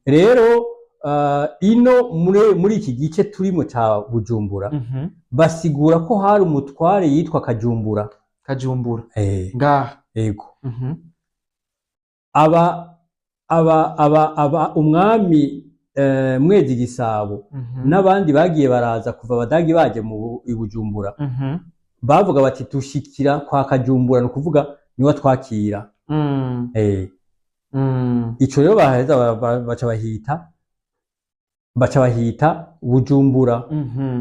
rero ino muri iki gice turimo ca Bujumbura basigura ko hari umutware yitwa Kajumbura ngaha yego umwami Mwezi Gisabo n'abandi bagiye baraza kuva Abadagi baje mu Bujumbura bavuga bati tushikira kwa Kajumbura no kuvuga niwe twakira ico rero baheza baca bahita Bujumbura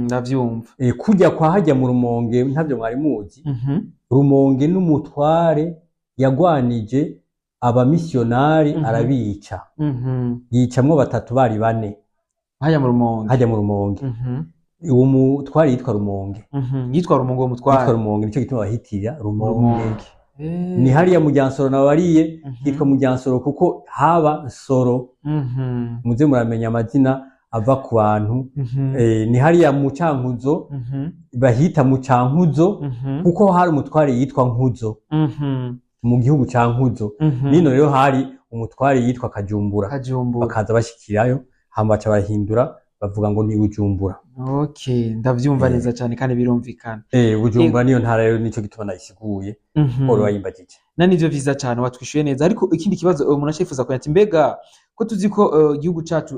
ndavyumva kujya kwa hajya mu Rumonge ntavyo mwari muzi Rumonge n'umutware yagwanije abamisiyonari arabica yicamwo batatu bari bane hajya mu Rumonge uwo mutware yitwa Rumonge yitwa Rumonge nico gituma bahitira Rumonge ni hariya mu Ryansoro nabariye yitwa mu Ryansoro kuko haba Nsoro muze muramenya amazina ava ku bantu ni hariya mu Cankuzo bahita mu Cankuzo kuko hari umutware yitwa Nkuzo mu gihugu ca Nkuzo nino rero hari umutware yitwa Kajumbura bakaza bashikirayo hama baca bahindura bavuga ngo ni Bujumbura. Ndavyumva neza cyane kandi birumvikana. Bujumbura niyo ntara rero nico gituma nayisiguye oro wayimbagije. Nivyo vyiza cyane watwishuye neza ariko ikindi kibazo umuntu ashifuza ko ati mbega ko tuzi ko igihugu cacu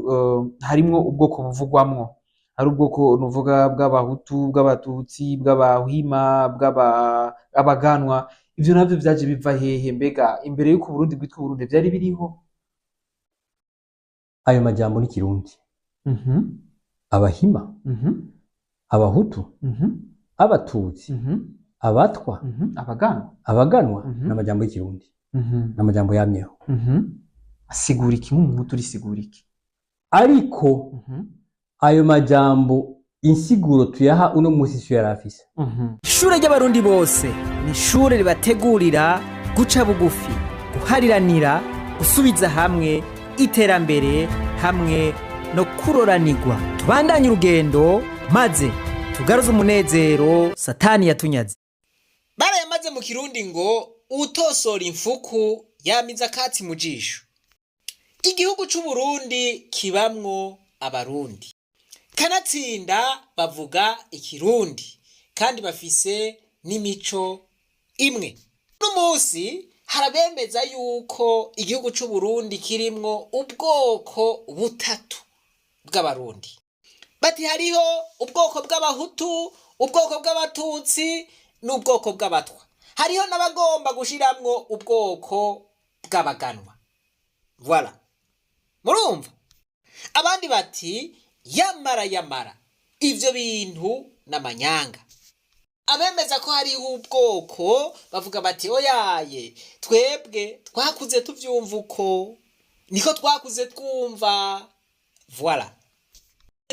harimwo ubwoko buvugwamwo hari ubwoko nuvuga bw'abahutu bw'abatutsi bw'abahima bw'abaganwa ivyo navyo vyaje biva hehe mbega imbere yuko Burundi bwitwa Burundi vyari biriho ayo majambo ni Kirundi abahima abahutu abatutsi abatwa abaganwa n'amajambo y'Ikirundi n'amajambo yamyeho asigura iki nk'umuntu urisigura iki ariko ayo majambo insiguro tuyaha uno musi cyo yarafise ishure ry'abarundi bose ni ishure ribategurira guca bugufi guhariranira gusubiza hamwe iterambere hamwe no kuroranirwa tubandanye urugendo maze tugaruze umunezero satani yatunyaze barayamaze mu Kirundi ngo utosora imfuku yamiza katsi mu jisho igihugu c'u Burundi kibamwo abarundi kanatsinda bavuga ikirundi kandi bafise n'imico imwe n'umunsi harabemeza yuko igihugu c'u Burundi kirimwo ubwoko butatu bw'abarundi bati hariho ubwoko bw'abahutu ubwoko bw'abatutsi n'ubwoko bw'abatwa hariho n'abagomba gushiramwo ubwoko bw'abaganwa voilà murumva abandi bati yamara ivyo bintu n'amanyanga abemeza ko hariho ubwoko bavuga bati oyaye twebwe twakuze tuvyumva uko niko twakuze twumva voilà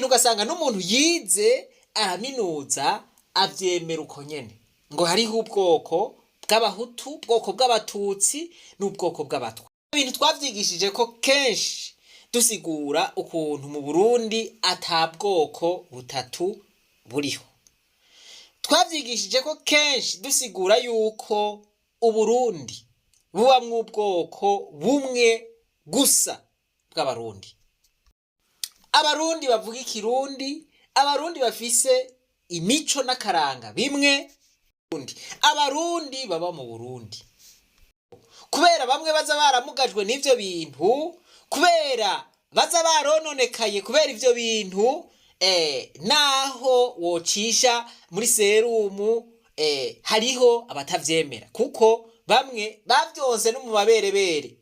ugasanga n'umuntu yize araminuza avyemera uko nyene ngo hariho ubwoko bw'abahutu ubwoko bw'abatutsi n'ubwoko bw'abatwa ibintu twavyigishije ko kenshi dusigura ukuntu mu Burundi atabwoko butatu buriho twavyigishije ko kenshi dusigura yuko Uburundi bubamwo ubwoko bumwe gusa bw'abarundi abarundi bavuga ikirundi abarundi bafise imico n'akaranga bimwe abarundi baba mu Burundi kubera bamwe baza baramugajwe n'ivyo bintu kubera baza barononekaye kubera ivyo bintu naho wocisha muri serumu hariho abatavyemera kuko bamwe bavyonse no mu maberebere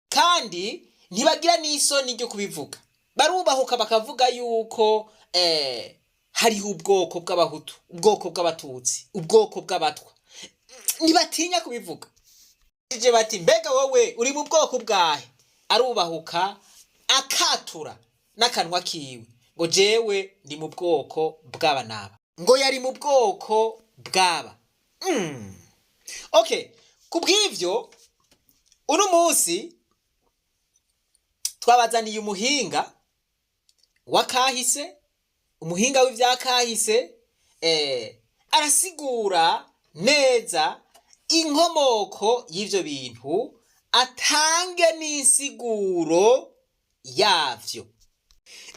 kandi ntibagira n'isoni ryo kubivuga barubahuka bakavuga yuko hariho ubwoko bw'abahutu ubwoko bw'abatutsi ubwoko bw'abatwa ntibatinya kubivuga ije bati mbega wowe uri mu bwoko bwahe arubahuka akatura n'akanwa kiwe ngo jewe ndi mu bwoko bw'aba naba ngo yari mu bwoko bw'aba okay kubw'ivyo uno munsi twabazaniye umuhinga wakahise umuhinga w'ivyakahise arasigura neza inkomoko y'ivyo bintu atange n'insiguro yavyo.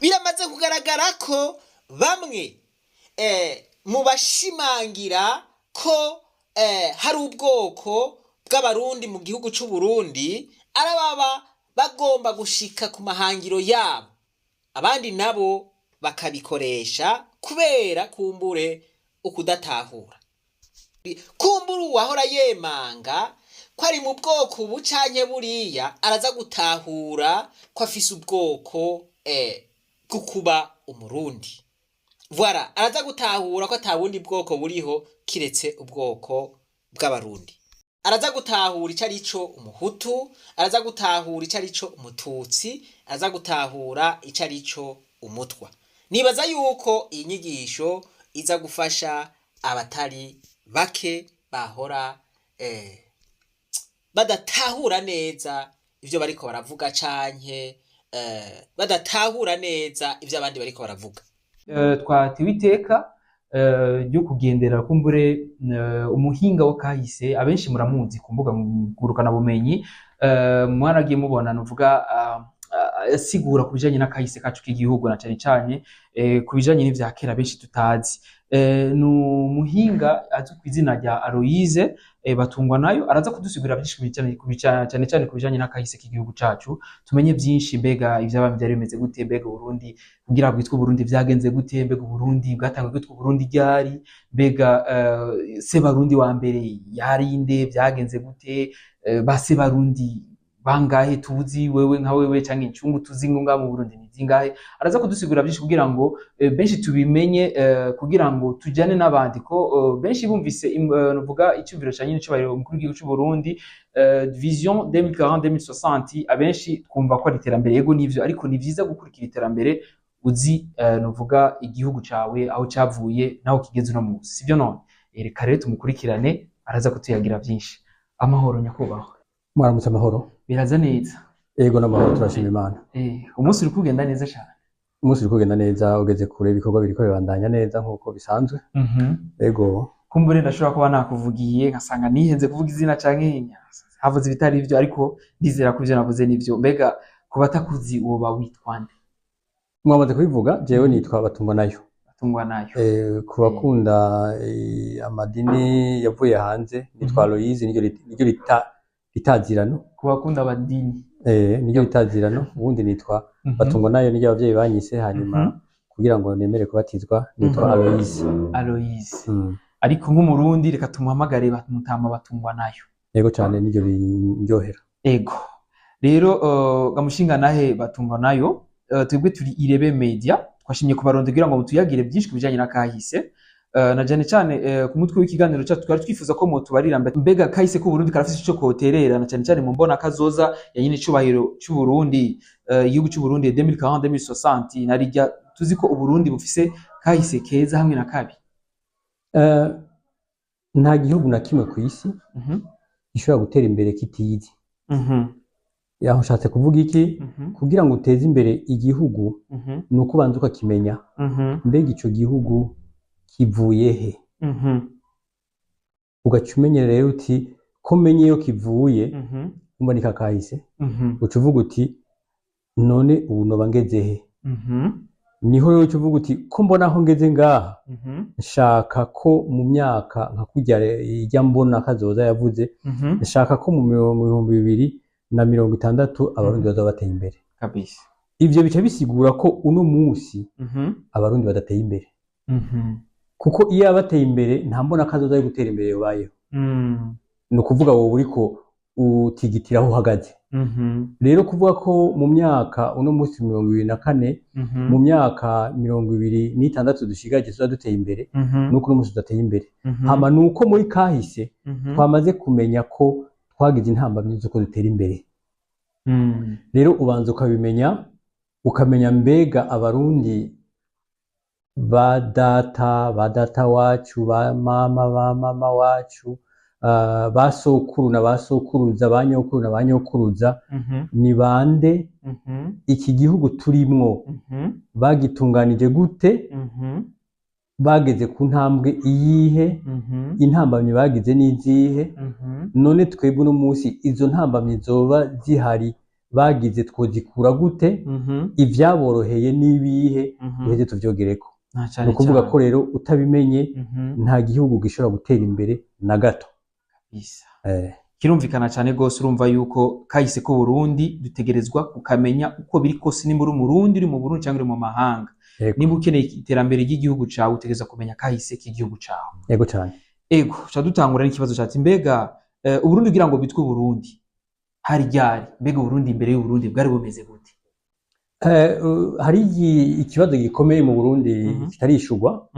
Biramaze kugaragara ko bamwe mu bashimangira ko hari ubwoko bw'abarundi mu gihugu c'u Burundi arababa bagomba gushika ku mahangiro yabo, abandi nabo bakabikoresha kubera kumbure ukudatahura. Kumbura uwahora yemanga ko ari mu bwoko ubu canke buriya araza gutahura ko afise ubwoko bwo kuba umurundi. Voilà, araza gutahura ko ata bundi bwoko buriho kiretse ubwoko bw'abarundi. Araza gutahura ico arico umuhutu, araza gutahura ico arico umututsi, araza gutahura ico arico umutwa. Nibaza yuko iyi nyigisho iza gufasha abatari bake bahora badatahura neza ivyo bariko baravuga canke badatahura neza ivyo abandi bariko baravuga. Twatewe iteka ryo kugendera kumbure umuhinga wo kahise, abenshi muramuzi ku mbuga ngurukana bumenyi, mwaragiye mubona nuvuga asigura ku bijanye n'akahise kacu k'igihugu na cane cane ku bijanye n'ivya kera benshi tutazi. Ni umuhinga azwi ku izina rya Aloise Batungwanayo, araza kudusigurira byinshi cyane cyane ku bijanye n'akahise k'igihugu cacu, tumenye byinshi, mbega ivy'abami byari bimeze gute, mbega Burundi kugira bwitwa Burundi vyagenze gute, mbega Burundi bwatangwe kwitwa Burundi ryari, mbega se Barundi wa mbere yarinde, vyagenze gute, base Barundi bangahe tuzi, wewe nka wewe canke incungu tuzi ngo ngaho mu Burundi ni zingahe. Araza kudusigura byinshi kugira ngo benshi tubimenye, kugira ngo tujane n'abandi ko benshi bumvise nuvuga icyumviro cyanye n'ico bari umukuru w'igihugu cy'u Burundi, vision 2040-2060, abenshi twumva ko ari iterambere, yego nivyo, ariko ni vyiza gukurikira iterambere uzi nuvuga igihugu cawe aho cavuye naho kigeze no munsi, sivyo none. Reka rero tumukurikirane, araza kutuyagira byinshi. Amahoro nyakubahwa. Mwaramutse amahoro. Biraza neza. Yego n'amahoro, turashima Imana. Umunsi uri kugenda neza cyane. Umunsi uri kugenda neza, ugeze kure, ibikorwa biriko bibandanya neza nkuko bisanzwe. Yego. Kumbure ndashobora kuba nakuvugiye nkasanga nihenze kuvuga izina canke havuze ibitari ivyo, ariko ndizera ko ivyo navuze nivyo. Mbega ku batakuzi woba witwa nde? Mwamaze kubivuga, jewe nitwa Batungwanayo. Batungwanayo. Ku bakunda amadini yavuye hanze nitwa Aloise, niryo litazirano. Ku bakunda abadini niryo litazirano, ubundi nitwa Batungwanayo, niryo abavyeyi banyise, hanyuma kugira ngo nemere kubatizwa nitwa Aloise. Aloise. Ariko nk'umurundi reka tumuhamagare Mutama Batungwanayo. Yego cyane, niryo rinjohera. Ego. Rero gamushinga nahe Batungwanayo, twebwe turi Irebe Media, twashimye kubaronde kugira ngo mutuyagire byinshi kubijanye n'akahise. Na jane cyane ku mutwe w'ikiganiro cyacu twari twifuza ko mutubarira mbega kahise ko Burundi karafise ico koterera, na cyane cyane mu mbona kazoza ya nyine cubahiro cy'u Burundi, igihugu cy'u Burundi 2040-2060, narijya tuzi ko Uburundi bufise kahise keza hamwe na kabi. Nta gihugu na kimwe ku isi gishobora gutera imbere kitiyizi. Yaho nshatse kuvuga iki? Kugira ngo uteze imbere igihugu nuko ubanza ukakimenya, mbega ico gihugu kivuye he, ugacumenye rero uti ko menye yo kivuye, umanika kahise, ucuvuga uti none ubu noba ngeze he. Niho rero ucuvuga uti ko mbona aho ngeze ngaha, nshaka ko mu myaka nka kurya ijya mbona kazoza yavuze, nshaka ko mu 2060 abarundi bazaba bateye imbere kabisa. Ivyo bica bisigura ko uno munsi abarundi badateye imbere, kuko iyo abateye imbere nta mbona kazoza yo gutera imbere yobayeho. No kuvuga wowe uriko utigitira aho uhagaze. Rero kuvuga ko mu myaka uno munsi 2024, mu myaka 2026 dushigaje tuza duteye imbere, nuko uno munsi tudateye imbere. Hama nuko muri kahise twamaze kumenya ko twagize intambamyi zo ko dutera imbere. Rero ubanza ukabimenya, ukamenya mbega abarundi ba data wacu, ba mama wacu, basokuru na basokuruza, banyokuru na banyokuruza, ni bande, iki gihugu turimwo bagitunganije gute, bageze ku ntambwe iyihe, intambamyi bagize n'izihe, none twebwe uno munsi izo ntambamyi zoba zihari bagize twozikura gute, ivyaboroheye n'ibihe duheze tuvyogereko. Ni ukuvuga ko rero utabimenye nta gihugu gishobora gutera imbere na gato. Kirumvikana cyane gose, urumva yuko kahise ko Burundi dutegerezwa kukamenya uko biri kose, nimba uri Umurundi uri mu Burundi cyangwa uri mu mahanga. Niba ukeneye iterambere ry'igihugu cawe utegereza kumenya kahise k'igihugu cawe. Yego cyane. Ego cha dutangura n'ikibazo cyati mbega Uburundi kugira ngo bitwe Burundi hari ryari, mbega Burundi imbere y'Uburundi bwari bumeze gute? Hari ikibazo gikomeye mu Burundi kitarishurwa,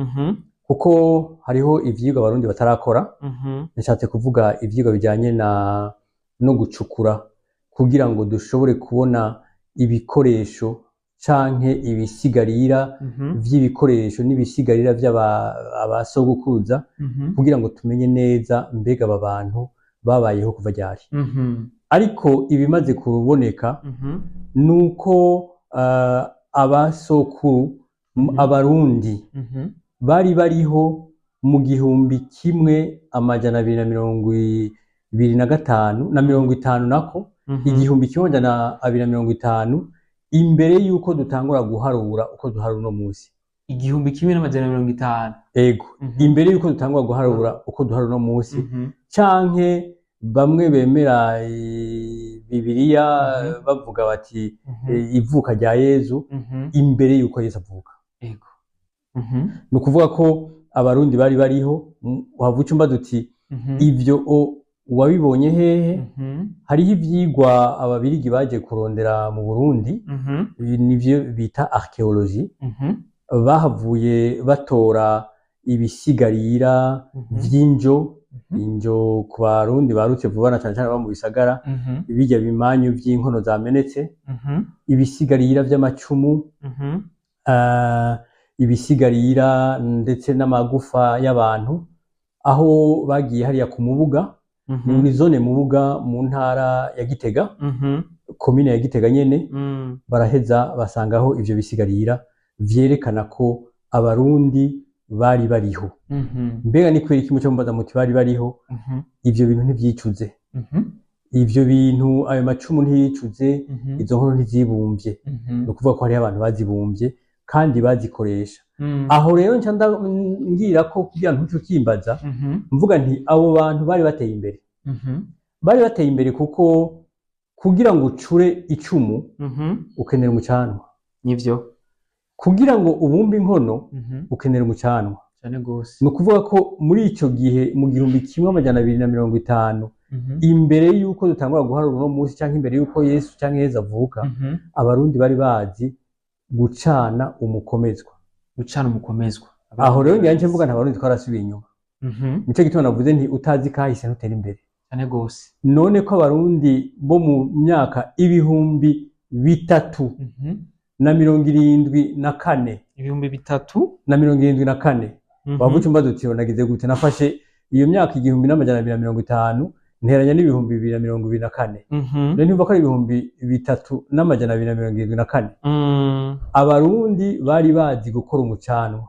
kuko hariho ivyigwa abarundi batarakora. Nishatse kuvuga ivyigwa bijanye no gucukura kugira ngo dushobore kubona ibikoresho canke ibisigarira vy'ibikoresho n'ibisigarira vy'abasogokuruza, kugira ngo tumenye neza mbega aba bantu babayeho kuva ryari. Ariko ibimaze kuboneka nuko abasokuru abarundi bari bariho mu 1225 nako 1250 imbere yuko dutangura guharura uko duharura uno munsi. 1250? Ego, imbere yuko dutangura guharura uko duharura uno munsi. Canke bamwe bemera Bibiliya bavuga bati ivuka rya Yezu imbere yuko Yesu avuka. Ego. Ni ukuvuga ko abarundi bari bariho. Wavuca umbaza uti ivyo wabibonye hehe? Hariho ivyigwa ababirigi baje kurondera mu Burundi, nivyo bita archéologie. Bahavuye batora ibisigarira vy'injo, injo ku barundi barutse vuba na cyane cyane ba mu bisagara, ibijya bimanyu vy'inkono zamenetse, ibisigarira vy'amacumu, ibisigarira ndetse n'amagufa y'abantu, aho bagiye hariya ku Mubuga, ni zone Mubuga mu ntara ya Gitega, komine ya Gitega nyene. Baraheza basangaho ivyo bisigarira vyerekana ko abarundi bari bariho. Mbega ni kweri kimwe cyo mbaza muti bari bariho? Ivyo bintu ntivyicuze, ivyo bintu ayo macumu ntiyicuze, izo nkono ntizibumvye. Ni ukuvuga ko hariho abantu bazibumvye kandi bazikoresha. Aho rero nca ngira ko kugira ntuco kimbaza, mvuga nti abo bantu bari bateye imbere. Bari bateye imbere kuko kugira ngo ucure icumu ukenera umucanwa. Nivyo. Kugira ngo ubumbe inkono ukenera umucanwa. Cyane gose. Ni ukuvuga ko muri ico gihe mu 1250 imbere yuko dutangura guharura uno munsi canke imbere yuko Yesu canke Yezu avuka, abarundi bari bazi gucana umukomezwa. Gucana umukomezwa. Aho rero ngiye mvuga nta barundi twarasubiye inyuma. Nico gituma navuze nti utazi kahise ntutera imbere. Cyane gose. None ko abarundi bo mu myaka 3074 1274 wavuca umbaza uti nagize gute? Nafashe iyo myaka 1250 nteranya n'ibihumbi 2024. Rero ntumva ko ari 3274. Abarundi bari bazi gukora umucanwa.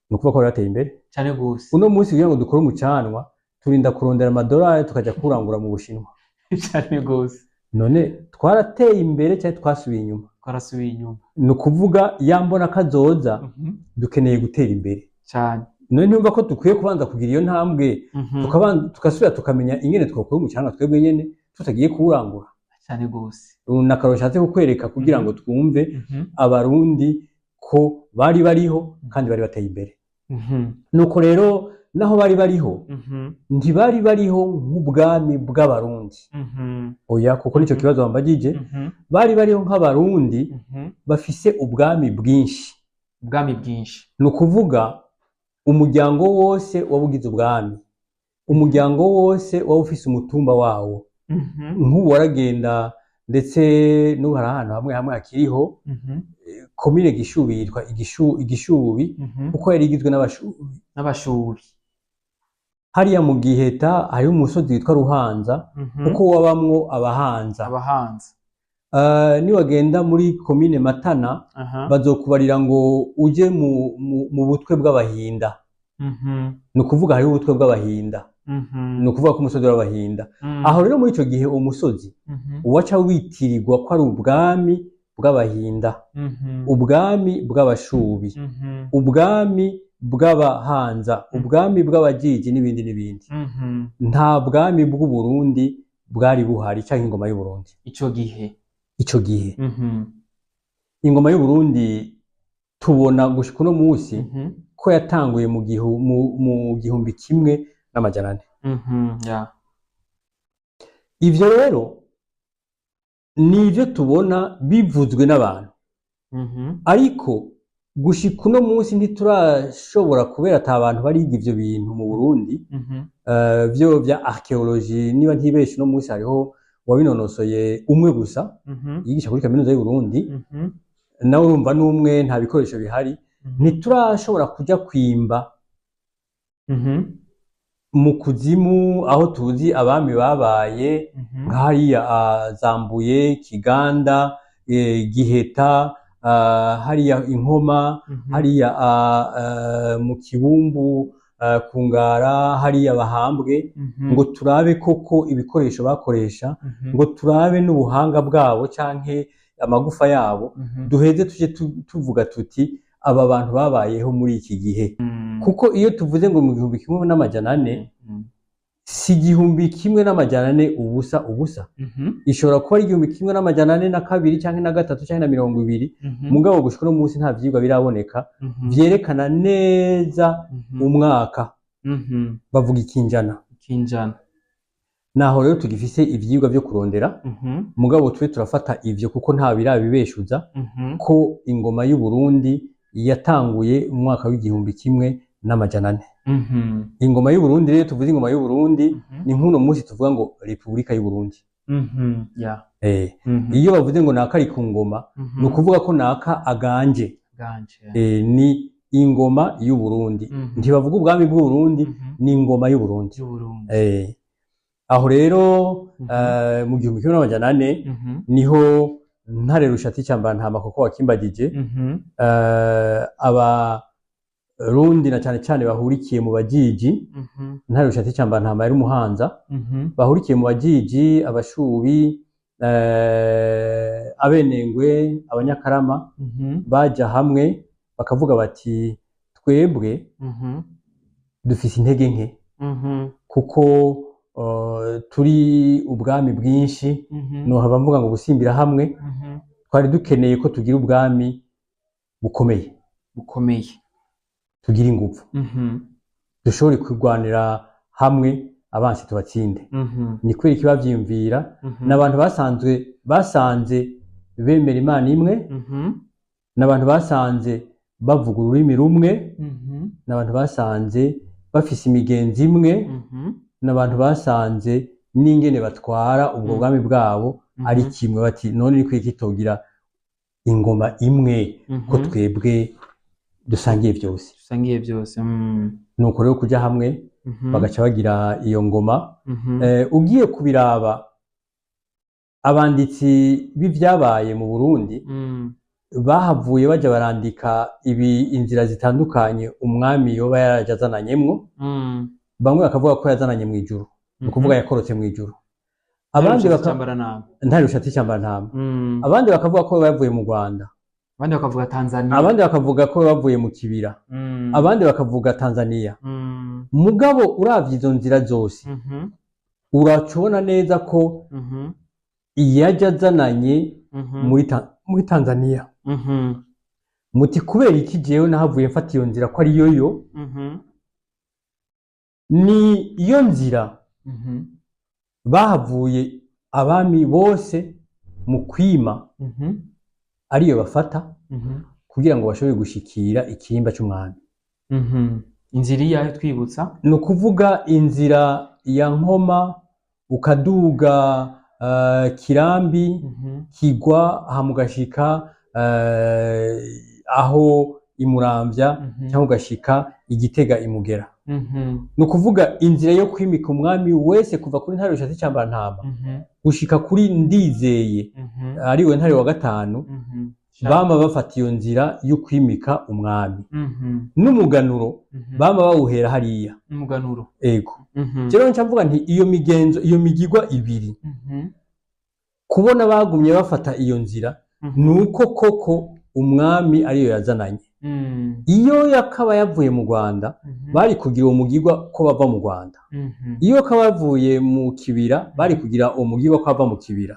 Ni ukuvuga ko bateye imbere cyane gose. Uno munsi kugira ngo dukore umucanwa turinda kurondera amadolari tukaja kurangura mu Bushinwa. Cyane gose. None twarateye imbere cyane twasubiye inyuma? Twarasubiye inyuma. Ni ukuvuga yambona kazoza dukeneye gutera imbere cyane. None ntumva ko dukwiye kubanza kugira iyo ntambwe, tukasubira tukamenya ingene twakora umucanwa twebwe nyene tutagiye kuwurangura. Cyane gose. Nakaroshatse kukwereka kugira ngo twumve abarundi ko bari bariho kandi bari bateye imbere. Nuko rero naho bari bariho, ntibari bariho nk'ubwami bw'abarundi. Oya, kuko nico kibazo bambagije. Bari bariho nk'abarundi bafise ubwami bwinshi. Ubwami bwinshi. Ni ukuvuga umuryango wose wabugize ubwami, umuryango wose waba ufise umutumba wawo. Nk'ubu waragenda ndetse n'ubu hari ahantu hamwe hamwe hakiriho komine Gishubi yitwa Igishubi, kuko yari igizwe n'abashubi. Hariya mu Giheta hariho umusozi witwa Ruhanza, kuko wabamwo abahanza. niwagenda muri komine Matana bazokubarira ngo uje mu butwe bw'abahinda. Ni ukuvuga hariho ubutwe bw'abahinda, ni ukuvuga ko umusozi w'abahinda. Aho rero muri ico gihe umusozi uwaca witirirwa ko ari ubwami bw'abahinda, ubwami bw'abashubi, ubwami bw'abahanza, ubwami bw'abajiji n'ibindi n'ibindi. Nta bwami bw'Uburundi bwari buhari canke ingoma y'Uburundi ico gihe. Ingoma y'Uburundi tubona gushika uno musi ko yatanguye mu 1400. Ivyo rero nivyo tubona bivuzwe n'abantu, ariko gushika uno musi ntiturashobora, kubera ata abantu bariga ivyo bintu mu Burundi, vyo vya archaeologie. Niba ntibeshe uno musi hariho wabinonosoye umwe gusa yigisha kuri kaminuza y'u Burundi, nawe urumva n'umwe, nta bikoresho bihari. Ntiturashobora kuja kwimba mu kuzimu aho tuzi abami babaye nk'hariya Zambuye, Kiganda, Giheta, hariya Inkoma, hariya mu Kibumbu, Kungara, hariya Bahambwe, ngo turabe koko ibikoresho bakoresha, ngo turabe n'ubuhanga bwabo canke amagufa yabo, duheze tuje tuvuga tuti aba bantu babayeho muri iki gihe. Kuko iyo tuvuze ngo mu 1400 si 1400 ubusa, ishobora kuba ari 1402 canke na gatatu canke na 20, mugabo gushika no munsi nta vyigwa biraboneka vyerekana neza umwaka. Bavuga ikinjana. Naho rero tugifise ivyigwa vyo kurondera, mugabo twe turafata ivyo kuko nta birabibeshuza ko ingoma y'u Burundi yatanguye mu mwaka w'1400. Ingoma y'u Burundi rero tuvuze ingoma y'u Burundi ni nk'uno munsi tuvuga ngo Repubulika y'u Burundi. Iyo bavuze ngo naka ari ku ngoma, ni ukuvuga ko naka aganje. Ni ingoma y'u Burundi. Ntibavuga ubwami bw'u Burundi, ni ingoma y'u Burundi. Aho rero mu 1400 niho Ntare Rushatsi Cyambarantama koko wakimbagije, Abarundi na cane cane bahurikiye mu Bajiji. Ntare Rushatsi Cyambarantama yari umuhanza, bahurikiye mu Bajiji, Abashubi, Abenengwe, Abanyakarama, baja hamwe bakavuga bati twebwe dufise intege nke, kuko turi ubwami bwinshi, no haba mvuga ngo gusimbira hamwe, twari dukeneye ko tugira ubwami bukomeye, tugira ingufu, dushobore kwirwanira hamwe abansi tubatsinde. Ni kweri kibavyimvira n'abantu basanze bemera Imana imwe, n'abantu basanze bavuga ururimi rumwe, n'abantu basanze bafise imigenzi imwe, n'abantu basanze n'ingene batwara ubwo bwami bwabo ari kimwe. Bati none ni kwiki togira ingoma imwe ko twebwe dusangiye byose. Nuko rero kuja hamwe bagaca bagira iyo ngoma. Ugiye kubiraba abanditsi b'ivyabaye mu Burundi bahavuye baja barandika inzira zitandukanye umwami yoba yarajazananyemwo. Bamwe bakavuga ko yazananye mu ijuru, ni ukuvuga yakorotse mu ijuru. Abandi Ntare Rushatsi Cyambarantama. Abandi bakavuga ko bavuye mu Rwanda, abandi bakavuga Tanzania, abandi bakavuga ko bavuye mu Kibira, abandi bakavuga Tanzania. Mugabo uravye izo nzira zose uracubona neza ko yajazananye muri Tanzania. Muti kubera iki jewe nahavuye mfata iyo nzira ko ari yoyo? Ni iyo nzira bahavuye abami bose mu kwima ariyo bafata kugira ngo bashobore gushikira ikirimba c'umwami. Inzira iyahe twibutsa? Ni ukuvuga inzira ya Nkoma ukaduga Kirambi, Kigwa, hamugashika aho Imuramvya, cyangwa ugashika Igitega, Imugera. ni ukuvuga inzira yo kwimika umwami wese kuva kuri Ntare Rushatsi Cambarantama gushika kuri Ndizeye ariwe Ntare wa gatanu bama bafata iyo nzira yo kwimika umwami n'umuganuro bama bawuhera hariya umuganuro ego rero nca mvuga nti iyo migenzo iyo migigwa ibiri kubona bagumye bafata iyo nzira nuko koko umwami ariyo yazananye iyo yakaba yavuye mu Rwanda bari kugira uwo mugigwa ko bava mu Rwanda iyo akaba yavuye mu kibira bari kugira uwo mugigwa ko bava mu kibira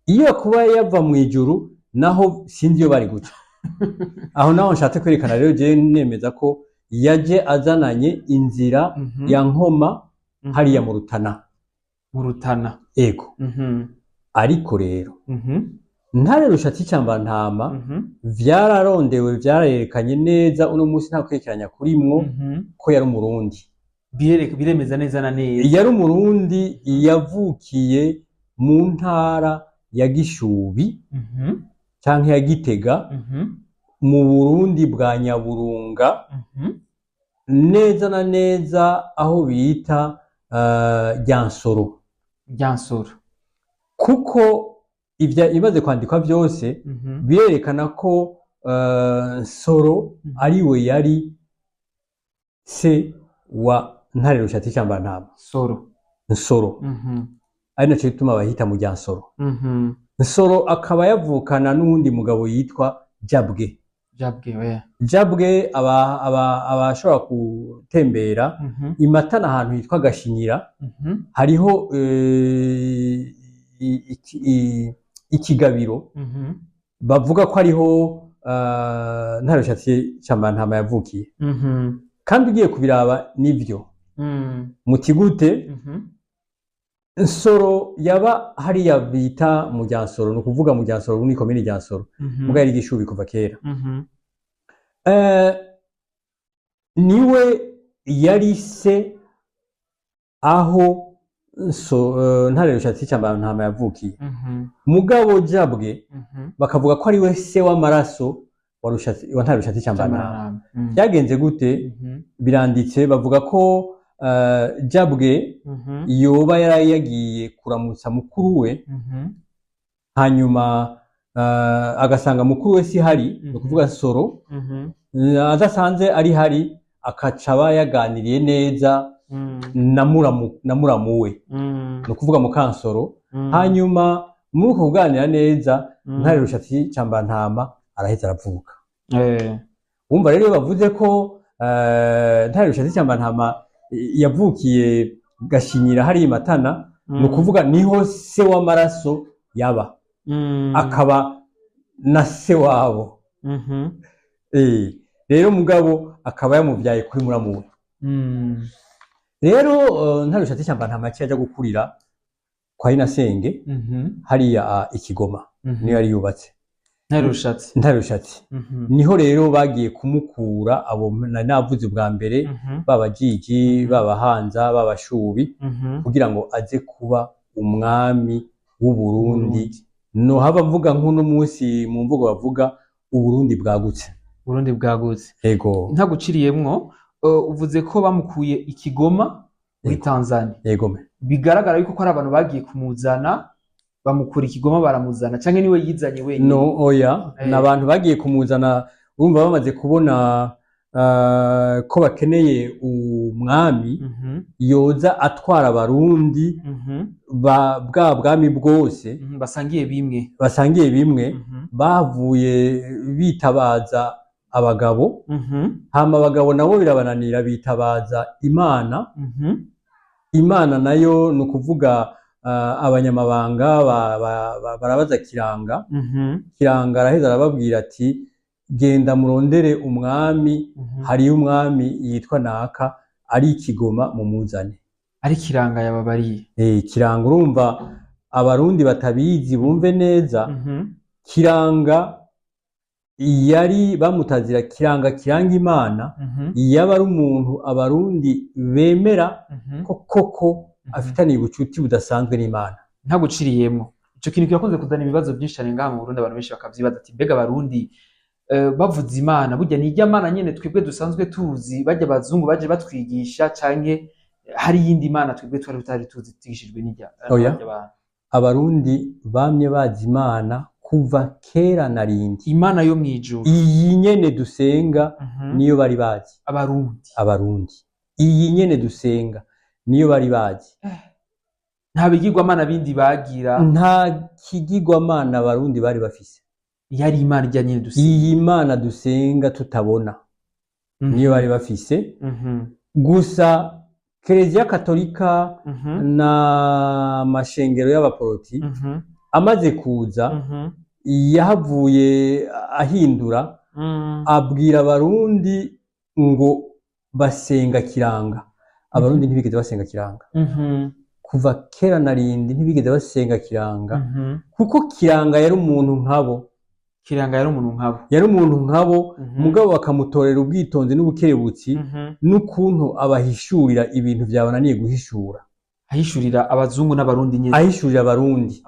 iyo kuba yava mu ijuru naho sinzi iyo bari guca aho naho nshatse kwerekana rero je nemeza ko yaje azananye inzira ya Nkoma hariya mu Rutana ego ariko rero Ntare Rushatsi Cambarantama vyararondewe vyarayerekanye neza uno munsi nta kwerekanya kurimwo ko yari umurundi biremeza neza na neza yari umurundi yavukiye mu ntara ya Gishubi canke ya Gitega mu Burundi bwa Nyaburunga neza na neza aho bita Ryansoro kuko imaze kwandikwa byose birerekana ko Nsoro ariwe yari se wa Ntare Rushatsi Cambarantama Nsoro ari naco gituma bahita mu Ryansoro Nsoro akaba yavukana n'uwundi mugabo yitwa Jabwe abashobora gutembera imatana ahantu hitwa Gashinyira hariho ikigabiro bavuga ko ariho Ntare Rushatsi Cambarantama yavukiye kandi ugiye kubiraba nivyo muti gute Nsoro yaba hariya bita mu Ryansoro ni ukuvuga mu Ryansoro muri komine Ryansoro muga yari Gishubi kuva kera niwe yari se aho Ntare Rushatsi Cambarantama yavukiye mugabo Jabwe bakavuga ko ariwe se w'amaraso wa Ntare Rushatsi Cambarantama byagenze gute biranditse bavuga ko Jabwe yoba yari yagiye kuramutsa mukuru we hanyuma agasanga mukuru we si hari no kuvuga Nsoro adasanze ari hari akacaba yaganiriye neza na muramu we no kuvuga Mukansoro hanyuma muri uko kuganira neza Ntare Rushatsi Cambarantama araheza aravuka wumva rero bavuze ko Ntare Rushatsi Cambarantama yavukiye Gashinyira hari Matana no kuvuga niho se w'amaraso yaba akaba na se wabo rero mugabo akaba yamuvyaye kuri muramu we rero Ntare Rushatsi Cambarantama yaje gukurira kwa Inasenge hariya Ikigoma niyo yari yubatse Ntare Rushatsi niho rero bagiye kumukura abo navuze bwa mbere baba Jiji baba Hanza baba Shubi kugira ngo aze kuba umwami w'u Burundi no haba mvuga nk'uno munsi mu mvugo bavuga Uburundi bwagutse yego ntaguciriyemwo uvuze ko bamukuye Ikigoma muri Tanzania yego bigaragara yuko ari abantu bagiye kumuzana bamukura Ikigoma baramuzana canke niwe yizanye wenyine no oya n'abantu bagiye kumuzana urumva bamaze kubona ko bakeneye umwami yoza atwara abarundi bwa bwami bwose basangiye bimwe bavuye bitabaza abagabo hama abagabo nabo birabananira bitabaza Imana nayo ni ukuvuga abanyamabanga barabaza Kiranga araheza arababwira ati genda murondere umwami hariyo umwami yitwa naka ari Ikigoma mu muzane ari Kiranga yababariye Kiranga urumva abarundi batabizi bumve neza Kiranga yari bamutazira kiranga Imana yaba ari umuntu abarundi bemera koko afitaniye ubucuti budasanzwe n'Imana ntaguciriyemo ico kintu kirakunze kuzana ibibazo byinshi cyane ngaha mu Burundi abantu benshi bakavyibaza ati mbega abarundi bavuze Imana burya ni irya Mana nyene twebwe dusanzwe tuzi bajya abazungu baje batwigisha canke hari yindi Mana twebwe twari tutari tuzi tigishijwe n'irya abarundi bamye bazi Imana kuva kera na rindi. Imana yo mwijuru iyi nyene dusenga niyo bari bazi abarundi iyi nyene dusenga niyo bari bazi. Nta bigirwamana bindi bagira, nta kigirwamana abarundi bari bafise, yari Imana ijya nyene dusenga. Iyi Mana dusenga tutabona niyo bari bafise. Gusa Kiliziya Katolika na mashengero y'abaporoti amaze kuza yahavuye ahindura, abwira abarundi ngo basenga kiranga. Abarundi ntibigeze basenga kiranga kuva kera na rindi, ntibigeze basenga kiranga kuko kiranga yari umuntu nkabo. Yari umuntu nkabo mugabo bakamutorera ubwitonzi n'ubukerebutsi n'ukuntu abahishurira ibintu byabananiye guhishura. Ahishurira abazungu n'abarundi nyene. Ahishurira abarundi.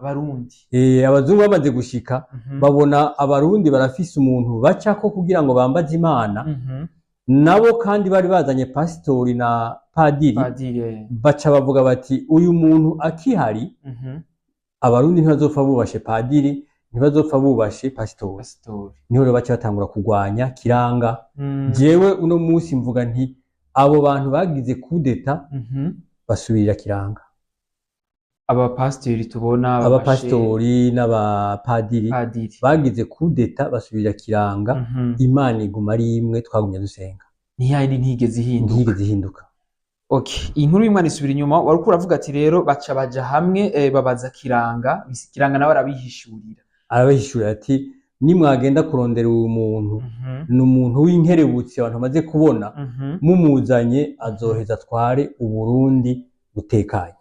Abazungu bamaze gushika babona abarundi barafise umuntu bacako kugira ngo bambaze Imana. Nabo kandi bari bazanye pasitori na padiri. Baca bavuga bati uyu muntu akihari abarundi ntibazopfa bubashe padiri, ntibazopfa bubashe pasitori. Niho rero baca batangura kugwanya kiranga. Jewe uno munsi mvuga nti abo bantu bagize kudeta basubirira kiranga. Abapasitori tubona, abapasitori n'abapadiri bagize kudeta basubirira kiranga. Imana iguma ari imwe, twagumye dusenga, ntiyindi ntigeze ihinduka. Okay, inkuru y'Imana isubira inyuma. Wariko uravuga ati rero baca baja hamwe babaza kiranga, kiranga nawe arabihishurira ati nimwagenda kurondera uyu muntu ni umuntu w'inkerebutsi abantu bamaze kubona, mumuzanye azoheza atware Uburundi butekanye.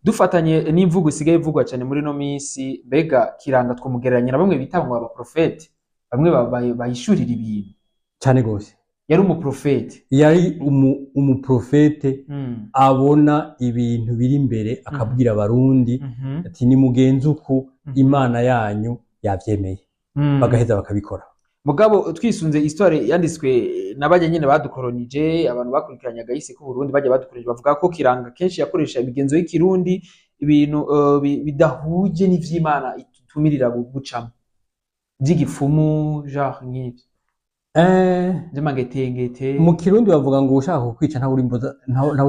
Dufatanye n'imvugo isigaye ivugwa cyane muri no minsi, mbega kiranga twomugereranya na bamwe bita ngo abaprofete, bamwe bahishurira ibintu cyane gose. Yari umuprofete, umuprofete abona ibintu biri imbere akabwira abarundi ati ni mugenzi uku Imana yanyu yavyemeye, bagaheza bakabikora. Mugabo twisunze histoire yanditswe n'abajya nyene badukoronije, abantu bakurikiranya gahise ku Burundi bajya badukoronije, bavuga ko kiranga kenshi yakoresha ibigenzo y'ikirundi, ibintu bidahuje n'ivy'Imana itumirira gucamo by'igipfumu genre nk'ibyo. Mangetengete mu Kirundi bavuga ngo ushaka kukwica nta uri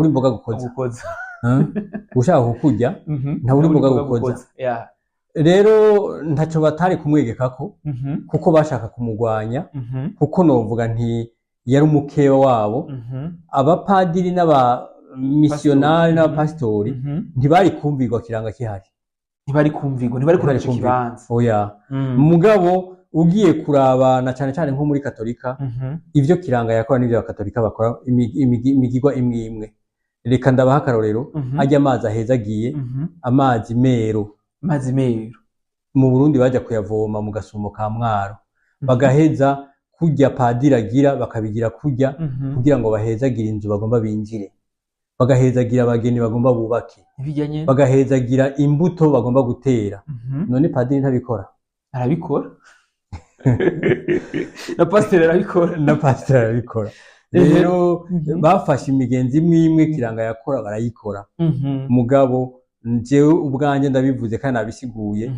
imboga gukoza. Ushaka kukurya nta uri imboga gukoza. Rero ntaco batari kumwegekako kuko bashaka kumugwanya, kuko novuga nti yari umukeba wabo. Abapadiri n'abamisiyonari n'abapasitori ntibari kumvirwa kiranga kihari, ntibari kurana ico kibanza. Oya. Mugabo ugiye kurabana cyane cyane nko muri Katolika, ivyo kiranga yakora n'ivyo abakatolika bakora imigirwa imwe imwe. Reka ndabaha akarorero, ajya amazi ahezagiye, amazi mero mu Burundi baja kuyavoma mu Gasumo ka Mwaro, bagaheza kurya padiri agira bakabigira kurya kugira ngo bahezagira inzu bagomba binjire, bagahezagira abageni bagomba bubake, bagahezagira imbuto bagomba gutera. None padiri ntabikora? Arabikora. Na pasiteri arabikora. Rero bafashe imigenzi imwe imwe kiranga yakora barayikora. Mugabo jewe ubwanje ndabivuze kandi nabisiguye,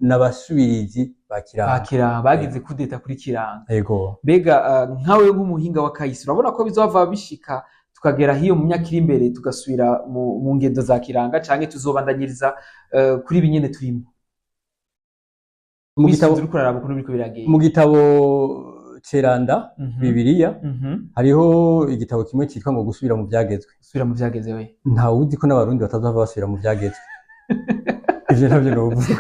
n'abasubirizi bakiranga bagize kudeta kuri kiranga. Yego. Mbega nkawe nk'umuhinga wa kahise urabona ko bizova bishika tukagera hiyo mu myaka iri imbere tugasubira mu ngendo za kiranga, canke tuzobandanyiriza kuri binyene turimo? Mu gitabo Ceranda Bibiliya hariho igitabo kimwe cyitwa ngo gusubira mu byagezwe. Nta wuzi ko n'abarundi batazava basubira mu byagezwe. Ivyo navyo novuga.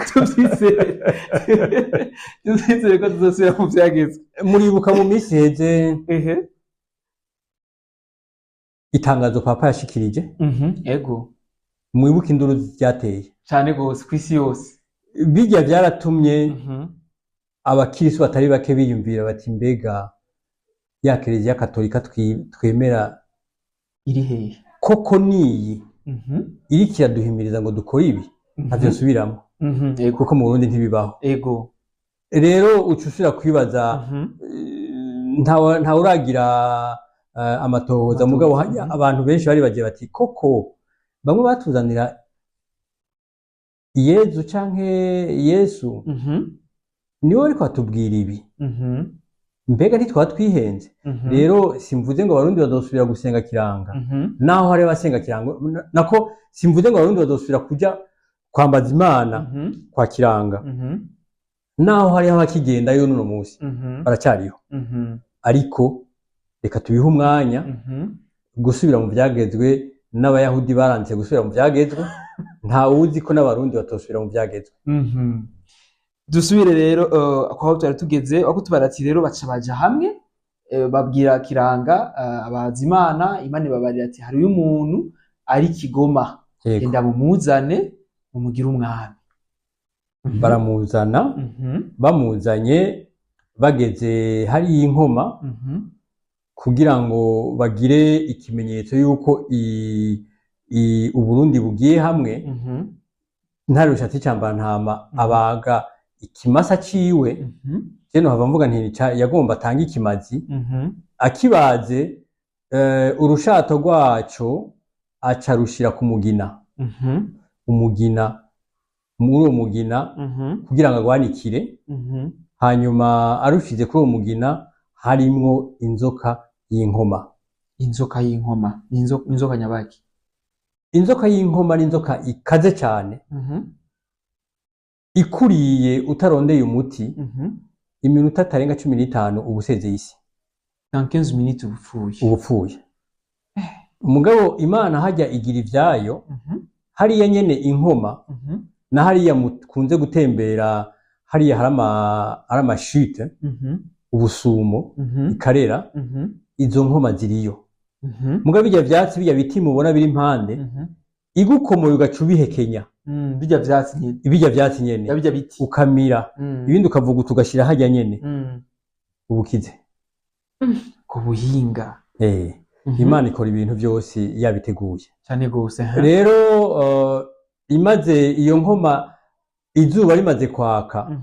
Tuvyizere ko tuzosubira mu byagezwe. Muribuka mu minsi heze itangazo papa yashikirije? Ego. Mwibuka induru byateye cyane gose kwisi yose. Bijya byaratumye abakirisu batari bake biyumvira bati mbega ya Kiliziya Katolika twemera iri hehe koko niyi iri kiraduhimiriza ngo dukore ibi ntavyosubiramo kuko mu Burundi ntibibaho. rero ucushira kwibaza nta uragira amatohoza mugabo abantu benshi bari bagiye bati koko bamwe batuzanira Yezu canke Yesu niwe ariko atubwira ibi mbega ntitwa twihenze rero simvuze ngo abarundi bazosubira gusenga kiranga naho hari abasenga kiranga nako simvuze ngo abarundi bazosubira kuja kwambaza Imana kwa kiranga naho hari abakigenda yo nuno munsi baracyariho ariko reka tubihe umwanya gusubira mu byagezwe n'abayahudi baranze gusubira mu byagezwe nta wuzi ko n'abarundi batosubira mu byagezwe dusubire rero aho twari tugeze aho tubarati rero baca baja hamwe babwira kiranga abazi Imana ibabarira ati hari uyu muntu ari Kigoma genda mumuzane mumugira umwami baramuzana bamuzanye bageze hari inkoma kugira ngo bagire ikimenyetso yuko Uburundi bugiye hamwe ntari rushati cyambara ntama abaga ikimasa ciwe cyeno hava mvuga nti yagomba atanga ikimazi akibaze urushato rwaco aca rushira ku mugina umugina muri uwo mugina kugira ngo agwanikire hanyuma arushize kuri uwo mugina harimwo inzoka y'inkoma inzoka nyabaki inzoka y'inkoma n'inzoka ikaze cyane ikuriye utarondeye umuti iminota atarenga 15 ubusezeye isi dans 15 minutes ubupfuye umugabo Imana hajya igira ivyayo hariya nyene inkoma na hariya mukunze gutembera hariya harama chute ubusumo ikarera izo nkoma ziriyo mugabo bijya vyatsi bijya biti mubona biri impande igukomoye ugacubihekenya bijya vyatsi nyene bijya biti ukamira ibindi ukavuga tugashira hajya nyene ubukize ku buhinga Imana ikora ibintu byose yabiteguye cyane gose rero imaze iyo nkoma izuba rimaze kwaka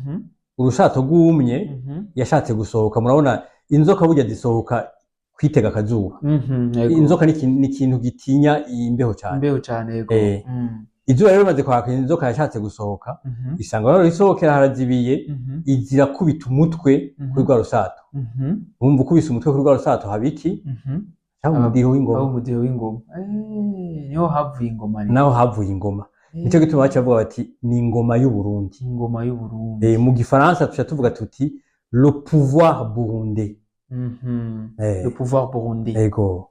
urushato rwumye yashatse gusohoka murabona inzoka burya zisohoka kwitega akazuba inzoka ni ikintu gitinya imbeho cyane yego izuba rero rimaze kwaka inzoka yashatse gusohoka isanga rero isohokera harazibiye izira kubita umutwe kuri rwa rusato wumva ukubise umutwe kuri rwa rusato habiki umudiho w'ingoma niho havuye ingoma naho havuye ingoma nicyo gituma bavuga bati ni ingoma y'u Burundi mu gifaransa tuca tuvuga tuti le pouvoir burundais le pouvoir burundais ego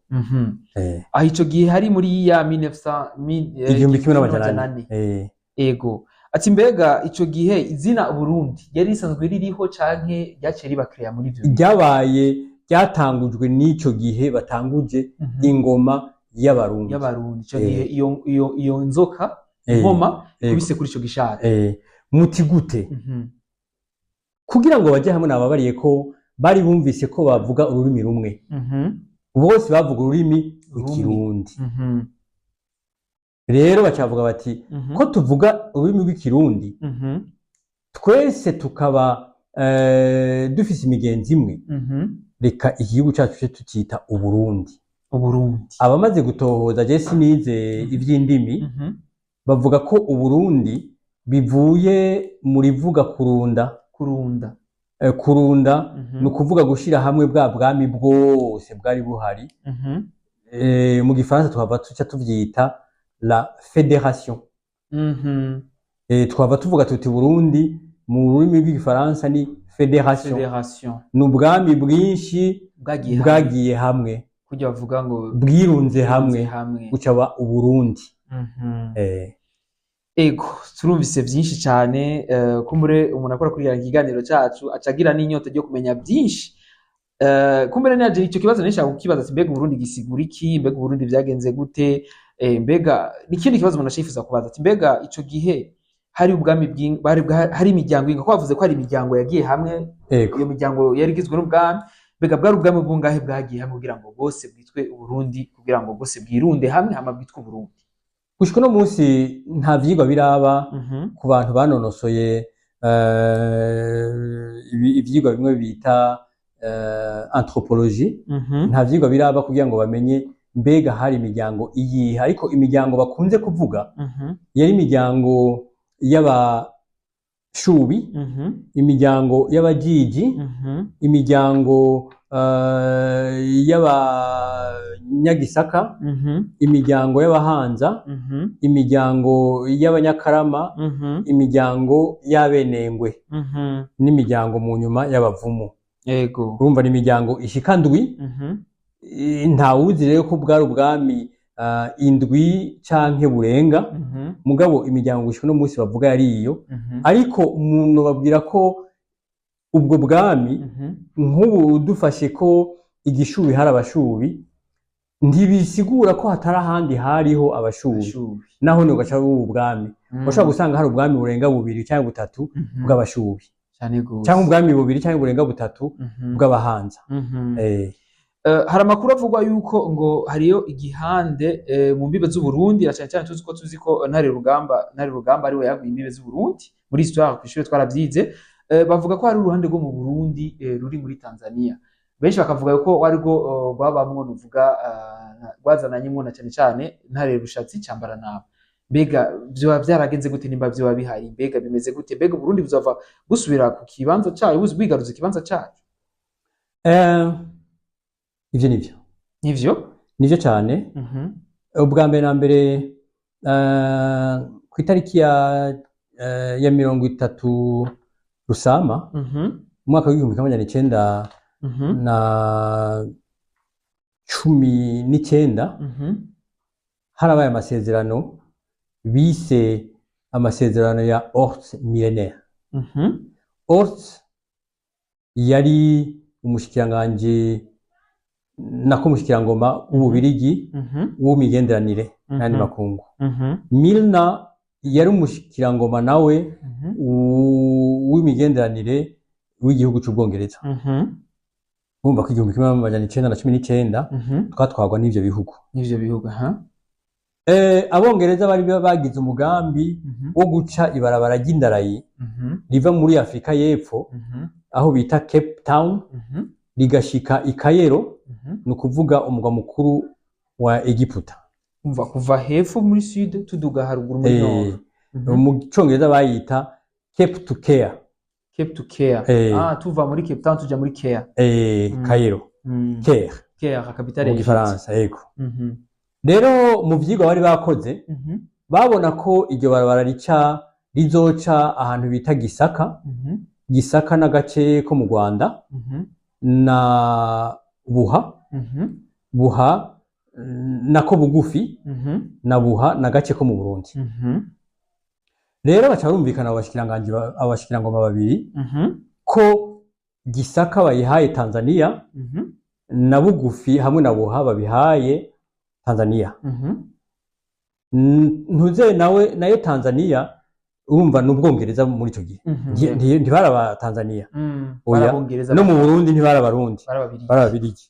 aho ico gihe hari muri ya 1900 ego ati mbega ico gihe izina Burundi yari isanzwe ririho canke ryaciye riba créa muri ivyo ryabaye ryatangujwe n'ico gihe batanguje ingoma y'abarundi ico gihe iyo nzoka ngoma kubise kuri ico gishaka muti gute kugira ngo baje hamwe nababariye ko bari bumvise ko bavuga ururimi rumwe bose bavuga ururimi rw'ikirundi rero bacavuga bati ko tuvuga ururimi rw'ikirundi twese tukaba dufise imigenzi imwe reka igihugu cyacu cyo tukita Uburundi abamaze gutohoza je sinize ivy'indimi bavuga ko Uburundi bivuye muri vuga kurunda ni ukuvuga gushira hamwe bwa bwami bwose bwari buhari mu gifaransa twaba tuca tuvyita la fédération twaba tuvuga tuti Burundi mu rurimi rw'igifaransa ni fédération ni ubwami bwinshi bwagiye hamwe kujya bavuga ngo bwirunze hamwe gucaba Uburundi ego turumvise byinshi cyane kumbure umuntu akora kuri ikiganiro cyacu acagira n'inyota ryo kumenya byinshi kumbure naje icyo kibazo nishaka kukibaza ati mbega Burundi gisigura iki mbega Burundi byagenze gute mbega n'ikindi kibazo umuntu ashifuza kubaza ati mbega ico gihe hari ubwami hari imiryango inga ko bavuze ko hari imiryango yagiye hamwe iyo miryango yari igizwe n'ubwami mbega bwari ubwami bwungahe bwagiye hamwe kugira ngo bose bwitwe Uburundi kugira ngo bwose bwirunde hamwe hama bwitwe Uburundi gushika no munsi nta vyigwa biraba ku bantu banonosoye ivyigwa bimwe bita anthropologie nta vyigwa biraba kugira ngo bamenye mbega hari imiryango iyihe, ariko imiryango bakunze kuvuga yari imiryango y'abashubi, imiryango y'abajiji, imiryango y'abanyagisaka, imiryango y'abahanza, imiryango y'abanyakarama, imiryango y'abenengwe, n'imiryango mu nyuma y'abavumu. Yego. Urumva ni imiryango ishika ndwi. Ntawuzi rero ko bwari ubwami indwi canke burenga, mugabo imiryango gushika no munsi bavuga yari iyo. Ariko umuntu babwira ko ubwo bwami nk'ubu dufashe ko igishubi hari abashubi, ntibisigura ko hatari ahandi hariho abashubi, naho ni ugaca ubu bwami ushobora gusanga hari ubwami burenga bubiri cyangwa butatu bw'abashubi, cyangwa ubwami bubiri cyangwa burenga butatu bw'abahanza. Hari amakuru avuga yuko ngo hariyo igihande mu mbibe z'Uburundi, cyane cyane tuzi ko Ntare Rugamba ari we yaguye imbibe z'Uburundi muri histoire ku ishuri twarabyize. Bavuga ko hari uruhande rwo mu Burundi ruri muri Tanzania, benshi bakavuga ko warwo babamwo nuvuga rwazananyemo na cyane cyane Ntare Rushatsi Cambaranaba. Mbega byo byaragenze gute, nimba byo babihari, mbega bimeze gute, mbega Burundi buzava busubira ku kibanza cyayo, bwigaruza ikibanza cyayo? Ivyo nivyo cyane. Ubwa mbere na mbere ku itariki ya 30 Rusama umwaka w'1919 harabaye amasezerano bise amasezerano ya Orts Millénaire. Orts yari umushikiranganje nako mushikirangoma w'Ububirigi w'imigenderanire n'andi makungu. Milna yari umushikirangoma nawe w'imigenderanire w'igihugu cy'Ubwongereza. Bumva ko 1919 twatwagwa n'ivyo bihugu. Abongereza bari bagize umugambi wo guca ibarabara ry'indarayi riva muri Afrika y'Epfo aho bita Cape Town rigashika i Cairo, no kuvuga umugwa mukuru wa Egiputa. Umva kuva hepfo muri sud tuduga haruguru muri nord. Mu Congereza bayita Cape to Care. Tuva muri Cape Town tuja muri Care. Cairo. Care capitale ya Faransa, yego. Rero mu vyigwa bari bakoze babona ko iryo barabara rizoca ahantu bita Gisaka. Gisaka n'agace ko mu Rwanda na Buha nako bugufi na Buha n'agace ko mu Burundi. Rero baca barumvikana abashikirangoma babiri ko Gisaka bayihaye Tanzania na bugufi hamwe na Buha babihaye Tanzania. Ntuze nayo Tanzania urumva n'Ubwongereza muri ico gihe ntibaraba Tanzania, oya no mu Burundi ntibarabarundi, barababirigi.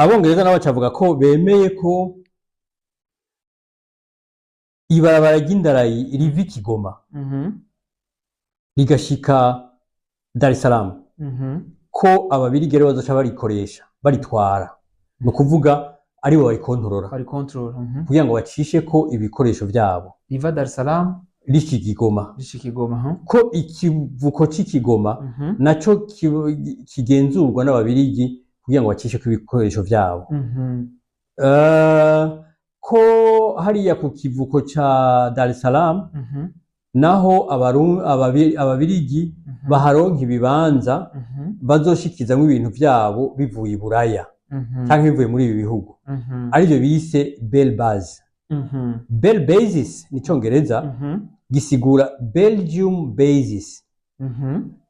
Abongereza nabo bacavuga ko bemeye ko ibarabara ry'indarayi riva i Kigoma rigashika Dar es Salaam, ko ababirigi rero bazoca barikoresha baritwara, no kuvuga ari bo barikontorora kugira ngo bacishe ko ibikoresho vyabo riva Dar es Salaam rishikigoma ko ikivuko c'Ikigoma naco kigenzurwa n'ababirigi kugira ngo bacishe ko ibikoresho vyabo. Ko hariya ku kivuko ca Dar es Salaam naho ababirigi baharonka ibibanza bazoshikizamwo ibintu vyabo bivuye i Buraya canke bivuye muri ibi bihugu, arivyo bise Bell Base. Bell Bases ni Congereza gisigura Belgium Bases,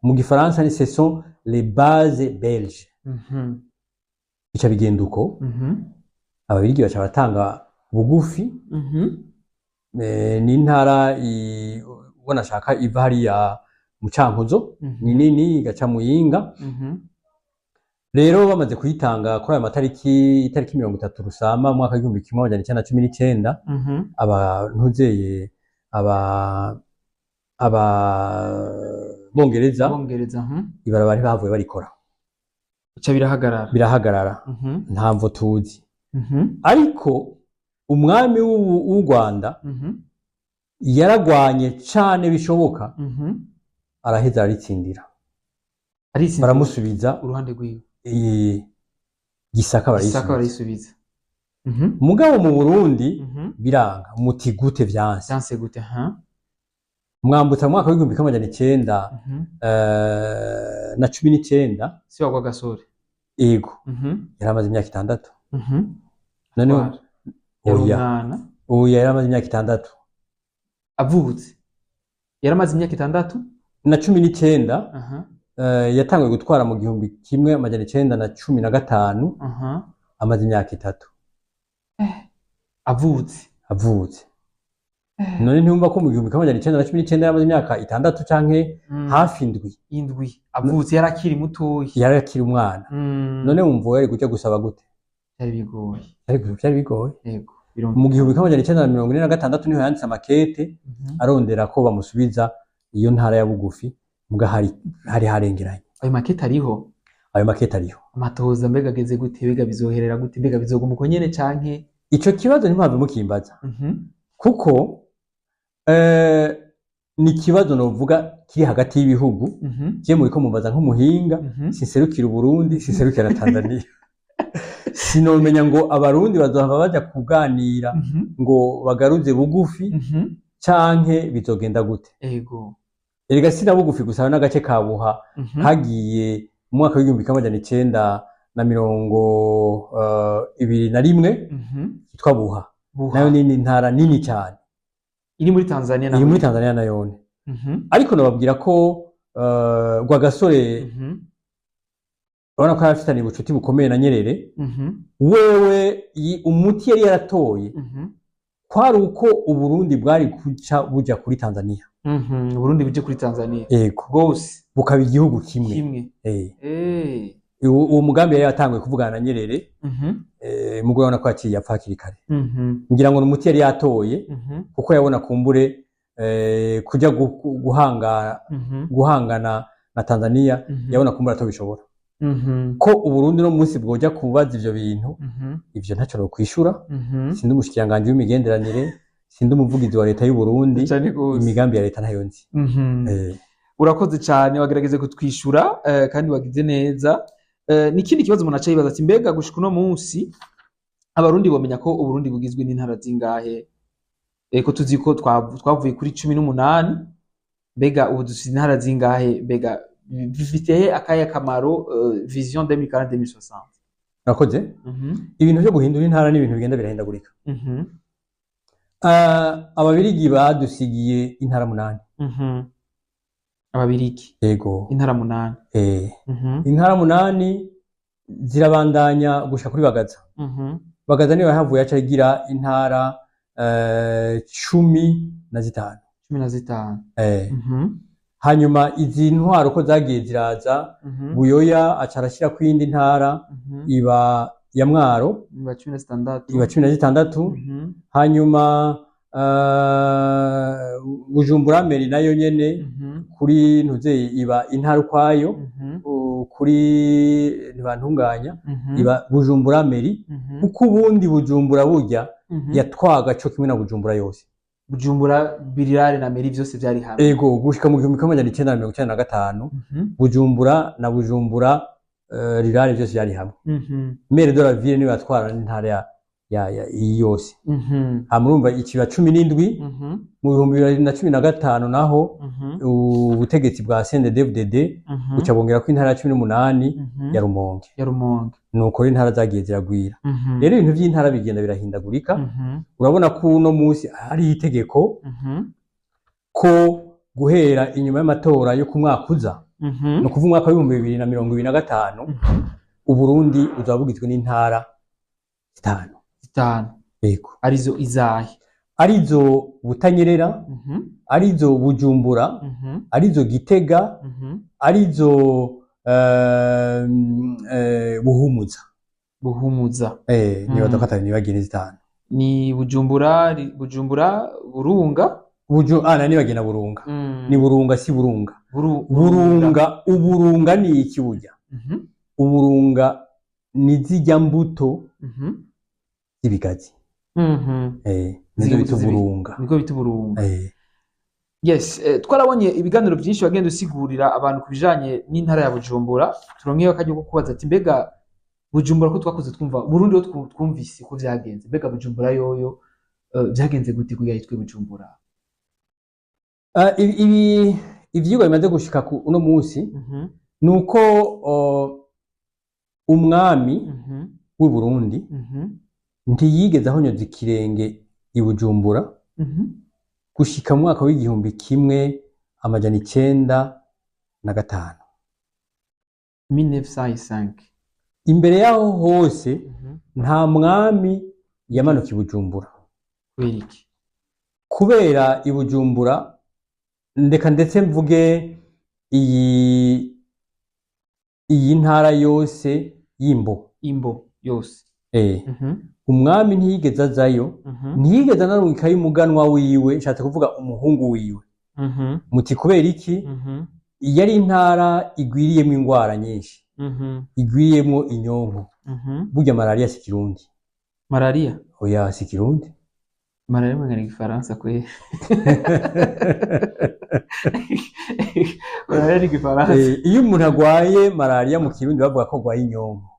mu Gifaransa ni ce sont les bases belges. Bica bigenda uko ababirigi baca batanga bugufi n'intara ubona shaka iva hariya mu Cankuzo ni nini igaca Muyinga. Rero bamaze kuyitanga kuri aya matariki 30 Rusama mu mwaka 1919 abantuzeye bongereza Bongereza ibarabara ntibavuye barikora bica birahagarara nta mvo tuzi ariko umwami w'u Rwanda yaragwanye cane bishoboka araheza aritsindira baramusubiza uruhande rwiwe Gisaka barayisubiza mugabo mu Burundi biranga muti gute vyanse gute mwambutsa mwaka w'igihumbi kimwe amajana icenda na cumi n'icenda si wagwa gasore yego yaramaze imyaka 6 noneho oya yaramaze imyaka 6 avutse yaramaze imyaka 6 na cumi n'icenda yatanguye gutwara mu gihumbi kimwe amajana icenda na cumi na gatanu amaze imyaka 3 avutse none ntiwumva ko mu gihumbi kimwe amajana icenda na cumi n'icenda yaramaze imyaka 6 canke hafi indwi avutse yarakiri mutoyi yarakiri umwana none wumva yari gujya gusaba gute byari bigoye yego mu gihumbi kimwe amajana icenda na mirongo ine na gatandatu niho yanditse amakete arondera ko bamusubiza iyo ntara ya bugufi muga hari harengeranye ayo makete ariho amatohoza mbega ageze gute mbega bizoherera gute mbega bizoguma uko nyene canke ico kibazo ntimpamvu mukimbaza kuko ni ikibazo novuga kiri hagati y'ibihugu je muriko mubaza nk'umuhinga sinserukira Burundi sinserukira Tanzania sinomenya ngo abarundi bazohava baja kuganira ngo bagaruze bugufi canke bizogenda gute erega sina bugufi gusa n'agace kabuha hagiye mu mwaka w'igihumbi kimwe amajana icenda na mirongo ibiri na rimwe yitwa Buha nayo ni ntara nini cyane iri muri Tanzania nayone ariko nababwira ko Rwagasore urabona ko yarafitanye ubucuti bukomeye na Nyerere wewe umuti yari yaratoye kwari uko Uburundi bwari kuca buja kuri Tanzania Uburundi buje kuri Tanzania yego gose bukaba igihugu kimwe uwo mugambi yari yatanguye kuvugana na Nyerere mugore urabona ko yaciye yapfa hakiri kare ngira ngo umuti yari yatoye kuko yabona kumbure kujya guhangana na Tanzania yabona kumbura atobishobora ko Uburundi no munsi bwoja kubaza ivyo bintu ivyo ntacyo no kwishura sindi umushikiranganje w'imigenderanire sindi umuvugizi wa leta y'u Burundi imigambi ya leta ntayo nzi urakoze cyane wagerageze kutwishura kandi wagize neza nikindi kibazo umuntu aca yibaza ati mbega gushika uno munsi abarundi bomenya ko Uburundi bugizwe n'intara zingahe ko tuzi ko twavuye kuri 18 mbega ubu dufite intara zingahe mbega bifite akaye kamaro vision 2040-2060 nakoze ibintu byo guhindura intara ni ibintu bigenda birahindagurika ababirigi badusigiye intara 8 ababirigi yego intara 8 intara 8 zirabandanya gusha kuri Bagaza Bagaza niyo yahavuye aca igira intara 15 hanyuma izi ntwaro ko zagiye ziraza Buyoya aca arashyira ku yindi ntara iba ya Mwaro iba 16 iba 16 hanyuma Bujumbura Meri nayo nyene kuri ntuze iba intara ukwayo kuri ntibantunganya iba Bujumbura Meri kuko ubundi Bujumbura burya yatwaga cyo kimwe na Bujumbura yose Bujumbura Birirare na Meri vyose byari hamwe ego gushika mu 1995 Bujumbura na Bujumbura Rirare byose byari hamwe Maire de la Ville niyo yatwara n'intara ya yose amurumva ikiba 17 mu 2015 naho ubutegetsi bwa CNDD-FDD buca bongera ko intara ya 18 ya Rumonge nuko intara zagiye ziragwira rero ibintu by'intara bigenda birahindagurika urabona ko uno munsi ari itegeko ko guhera inyuma y'amatora yo ku mwaka uza no kuva umwaka wa 2025 Uburundi uzabugizwe n'intara 5 yego arizo izahe arizo Butanyerera arizo Bujumbura arizo Gitega arizo Buhumuza ni badakatanye nibagire 5 ni Bujumbura Burunga nani bagena burunga ni burunga si burunga uburunga ni iki burya uburunga ni zijya mbuto z'ibigazi nizo bita uburunga niko bita uburunga yes twarabonye ibiganiro byinshi bagenda usigurira abantu kubijanye n'intara ya Bujumbura turonkeyo akajyo ko kubaza ati mbega Bujumbura ko twakoze twumva Burundi yo twumvise ko vyagenze mbega Bujumbura yoyo vyagenze gute kugira yitwe Bujumbura ivyigwa bimaze gushika ku uno munsi nuko umwami w'u Burundi ntiyigeze ahonyoza ikirenge i Bujumbura gushika mu mwaka w'igihumbi kimwe amajana 905 1905 imbere yaho hose nta mwami yamanuka i Bujumbura kubera i Bujumbura ndeka ndetse mvuge iyi ntara yose imbo yose umwami ntiyigeze azayo ntiyigeze anarungika y'umuganwa wiwe nshatse kuvuga umuhungu wiwe muti kubera iki yari intara igwiriyemo ingwara nyinshi igwiriyemo inyonko burya malaria si kirundi oya si kirundi malaria mwangana igifaransa kwe malaria ni igifaransa iyo umuntu agwaye malaria mu kirundi bavuga ko agwaye inyonko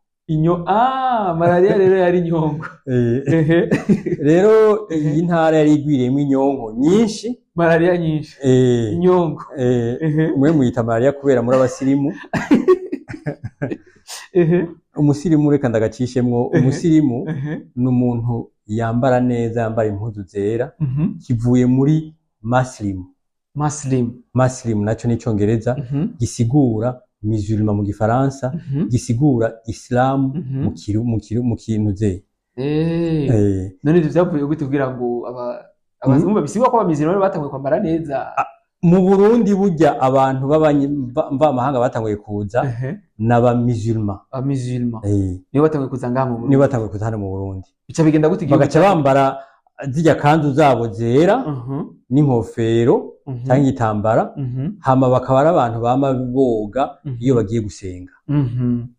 malaria rero yari inyonko rero iyi ntara yari igwiriyemo inyonko nyinshi malaria nyinshi inyonko mwe muyita malaria kubera muri abasirimu umusirimu reka ndagacishemwo umusirimu ni umuntu yambara neza yambara impuzu zera kivuye muri muslim naco ni congereza gisigura musulman mu gifaransa gisigura islam mu kintu ze none ivyo vyavuye gute kugira ngo abazungu babisigwa ko abamizirano batanguye kwambara neza mu Burundi burya abantu b'abanyamahanga batanguye kuza n'aba musulman niyo batanguye kuza ngaha mu Burundi niyo batanguye kuza hano mu Burundi bica bigenda gute bagaca bambara zijya kanzu zabo zera n'inkofero cyangwa igitambara hama bakaba ari abantu bama boga iyo bagiye gusenga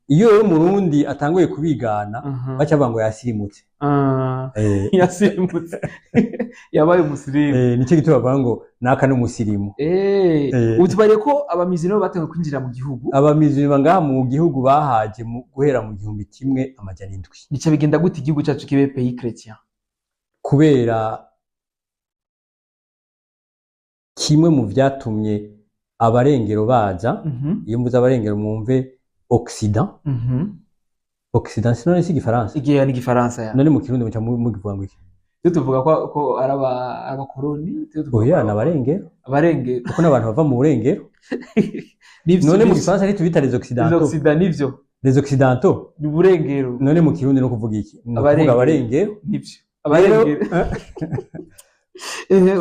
iyo rero Murundi atanguye kubigana baca bavuga ngo yasirimutse yasirimutse yabaye umusirimu nico gituma bavuga ngo naka n'umusirimu utubariye ko abamizirano batanguye kwinjira mu gihugu abamizirano ngaha mu gihugu bahaje guhera mu 1700 nico bigenda gute igihugu cyacu kibe pays chrétien kubera kimwe mu vyatumye abarengero baza iyo mvuze abarengero mwumve Occident sinone si igifaransa igihe ni igifaransa ya none mu kirundi muca mugivuga ngo iki tuvuga ko araba koloni oya n'abarengero kuko n'abantu bava mu burengero none mu gifaransa ari tubita les occidentaux nivyo les occidentaux ni burengero none mu kirundi no kuvuga iki no kuvuga abarengero nivyo abarengero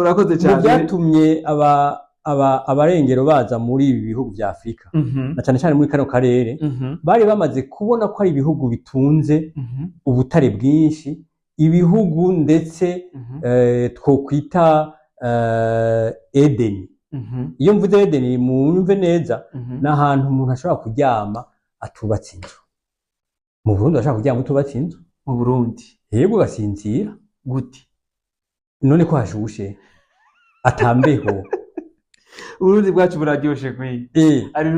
urakoze cyane byatumye abarengero baza muri ibi bihugu vya Afrika na cyane cyane muri kano karere bari bamaze kubona ko ari ibihugu bitunze ubutare bwinshi ibihugu ndetse twokwita Eden iyo mvuze Eden mwumve neza n'ahantu umuntu ashobora kuryama atubatse inzu mu Burundi ashobora kuryama utubatse inzu mu Burundi yego gasinzira gute none ko hashushe atambeho Urundi bwacu buraryoshe kwi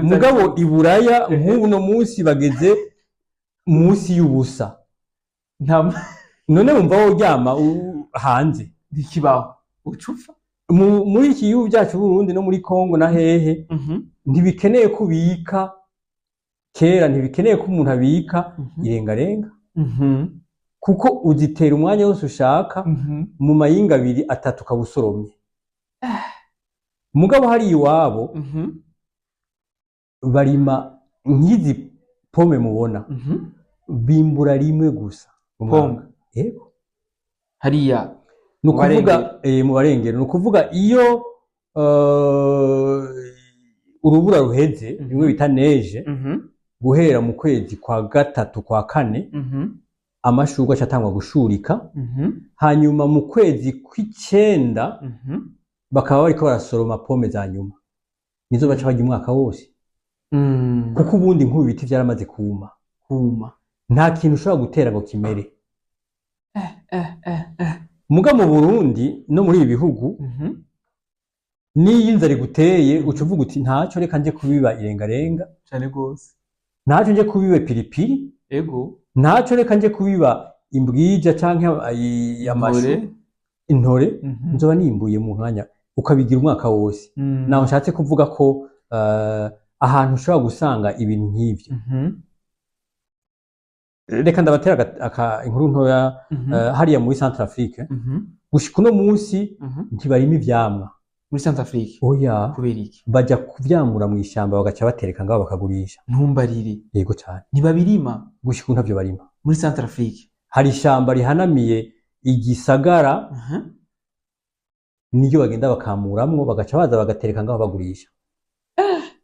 mugabo iburaya nk'ubu no munsi bageze munsi y'ubusa none wumva wo ryama hanze ndikibaho ucufa muri iki gihugu cyacu Burundi no muri Kongo na hehe ntibikeneye kubika kera ntibikeneye ko umuntu abika irengarenga kuko uzitera umwanya wose ushaka mu mayinga 2 3 kabusoromye mugabo hari iwabo barima nk'izi pome mubona bimbura rimwe gusa pome yego hariya nukuvuga mu barengero nukuvuga iyo urubura ruheze bimwe bita neige guhera mu kwezi kwa 3 kwa 4 amashurwe acatangwa gushurika hanyuma mu kwezi kw'icenda bakaba bariko barasoroma pome za nyuma nizo baca barya umwaka wose kuko ubundi nk'ubu ibiti vyaramaze kuma nta kintu ushobora gutera ngo kimere muga mu Burundi no muri ibi bihugu niyo inzara iguteye uca uvuga uti ntaco reka nje kubiba irengarenga cyane gose ntaco nje kubiba piripiri ego ntaco reka nje kubiba imbwija canke amashu intore nzoba nimbuye mu mwanya ukabigira umwaka wose naho nshatse kuvuga ko ahantu ushobora gusanga ibintu nk'ivyo reka ndabatera inkuru ntoya hariya muri Centrafrique gushika uno munsi ntibarima ivyamwa muri Centrafrique oya kubera iki baja kuvyamura mu ishamba bagaca batereka ngaho bakagurisha ntumbarire yego cyane ntibabirima gushika ntavyo barima muri Centrafrique hari ishamba rihanamiye igisagara niyo bagenda bakamuramwo bagaca baza bagatereka ngaho bagurisha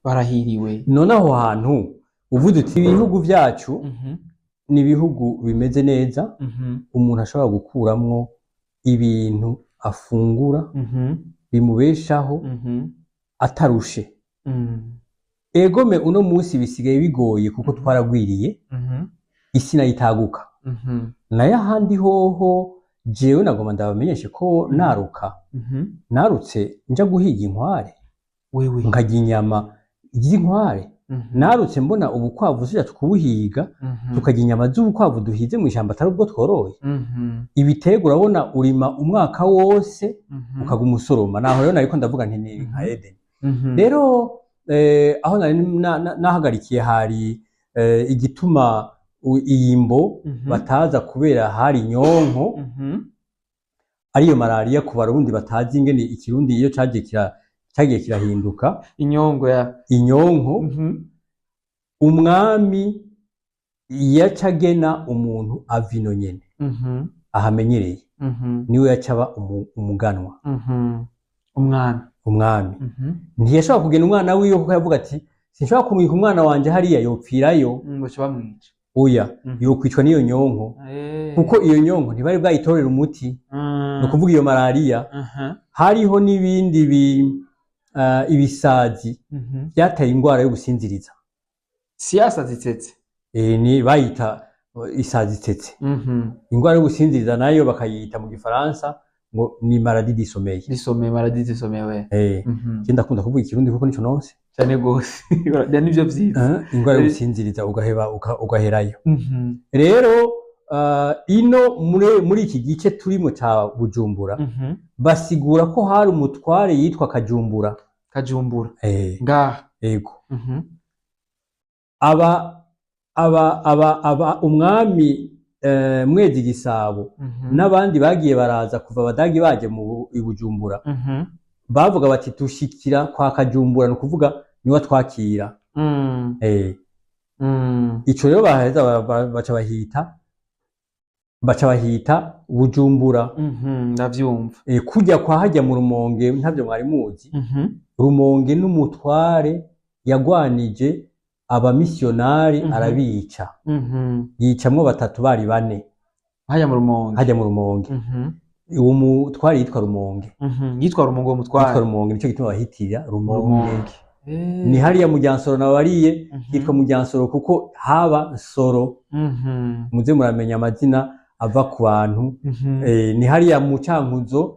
barahiriwe none aho hantu uvuze uti ibihugu vyacu ni ibihugu bimeze neza umuntu ashobora gukuramwo ibintu afungura bimubeshaho atarushe egome uno munsi bisigaye bigoye kuko twaragwiriye isi nayo itaguka nayo ahandi hoho jewe nagoma ndabamenyeshe ko narutse nja guhiga inkware nkarya inyama y'inkware narutse mbona ubukwavu suja tukubuhiga tukarya inyama z'ubukwavu duhize mu ishyamba atari ubwo tworoye ibitego urabona urima umwaka wose ukaguma usoroma naho rero nariko ndavuga nti ni nka Eden rero aho nari nahagarikiye hari igituma iyimbo bataza kubera hari inyonko ariyo malaria ku barundi batazi ingene ikirundi iyo cagiye kirahinduka inyonko umwami yacagena umuntu avino nyene ahamenyereye niwe yacaba umuganwa umwami ntiyashobora kugena umwana wiwe kuko yavuga ati sinshobora kumwika umwana wanje hariya yopfirayo oya yokwicwa n'iyo nyonko kuko iyo nyonko ntibari bwayitorera umuti ni ukuvuga iyo malaria hariho n'ibindi ibisazi byateye indwara yo gusinziriza siyasa zitsetse ni bayita isazi tsetse indwara yo gusinziriza nayo bakayita mu gifaransa ngo ni maladie du sommeil ndakunda kuvuga ikirundi kuko nico nonse cyane gose nivyo vyiza indwara yo gusinziriza ugaheba ugaherayo rero ino muri iki gice turimo ca Bujumbura basigura ko hari umutware yitwa Kajumbura ngaha yego umwami Mwezi Gisabo n'abandi bagiye baraza kuva abadagi baje mu Bujumbura bavuga bati tushikira kwa Kajumbura no kuvuga niwe twakira ico rero baheza baca bahita Bujumbura ndavyumva kujya kwa hajya mu Rumonge ntavyo mwari muzi Rumonge n'umutware yagwanije abamisiyonari arabica yicamwo batatu bari bane hajya mu Rumonge uwo mutware yitwa Rumonge yitwa Rumonge nico gituma bahitira Rumonge ni hariya mu Ryansoro nabariye yitwa mu Ryansoro kuko haba Nsoro muze muramenya amazina ava ku bantu ni hariya mu Cankuzo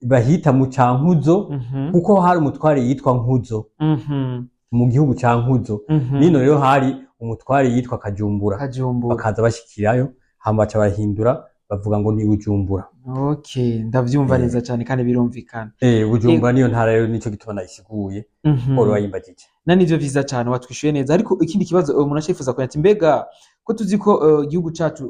bahita mu Cankuzo kuko hari umutware yitwa Nkuzo mu gihugu ca Nkuzo nino rero hari umutware yitwa Kajumbura bakaza bashikirayo hama baca bahindura bavuga ngo ni Bujumbura ndavyumva neza cyane kandi birumvikana Bujumbura niyo ntara rero nico gituma nayisiguye oro wayimbagije nivyo vyiza cyane watwishuye neza ariko ikindi kibazo umuntu ashifuza ko ati mbega ko tuzi ko igihugu cacu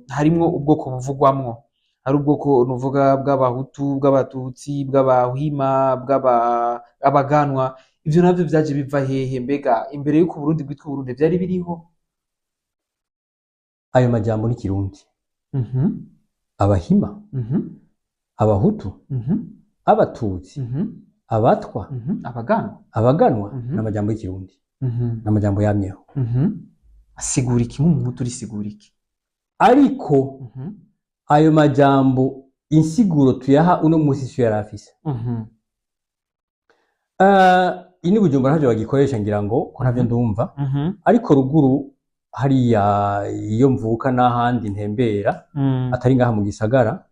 harimwo ubwoko buvugwamwo hari ubwoko nuvuga bw'abahutu bw'abatutsi bw'abahima bw'abaganwa ivyo navyo vyaje biva hehe mbega imbere yuko Burundi bwitwa Burundi vyari biriho ayo majambo ni Kirundi abahima abahutu abatutsi abatwa abaganwa n'amajambo y'ikirundi n'amajambo yamyeho asigura iki nk'umuntu urisigura iki ini Bujumbura ntavyo bagikoresha ngira ngo ko ntavyo ndumva ariko ruguru hariya iyo mvuka n'ahandi ntembera atari ngaha mu gisagara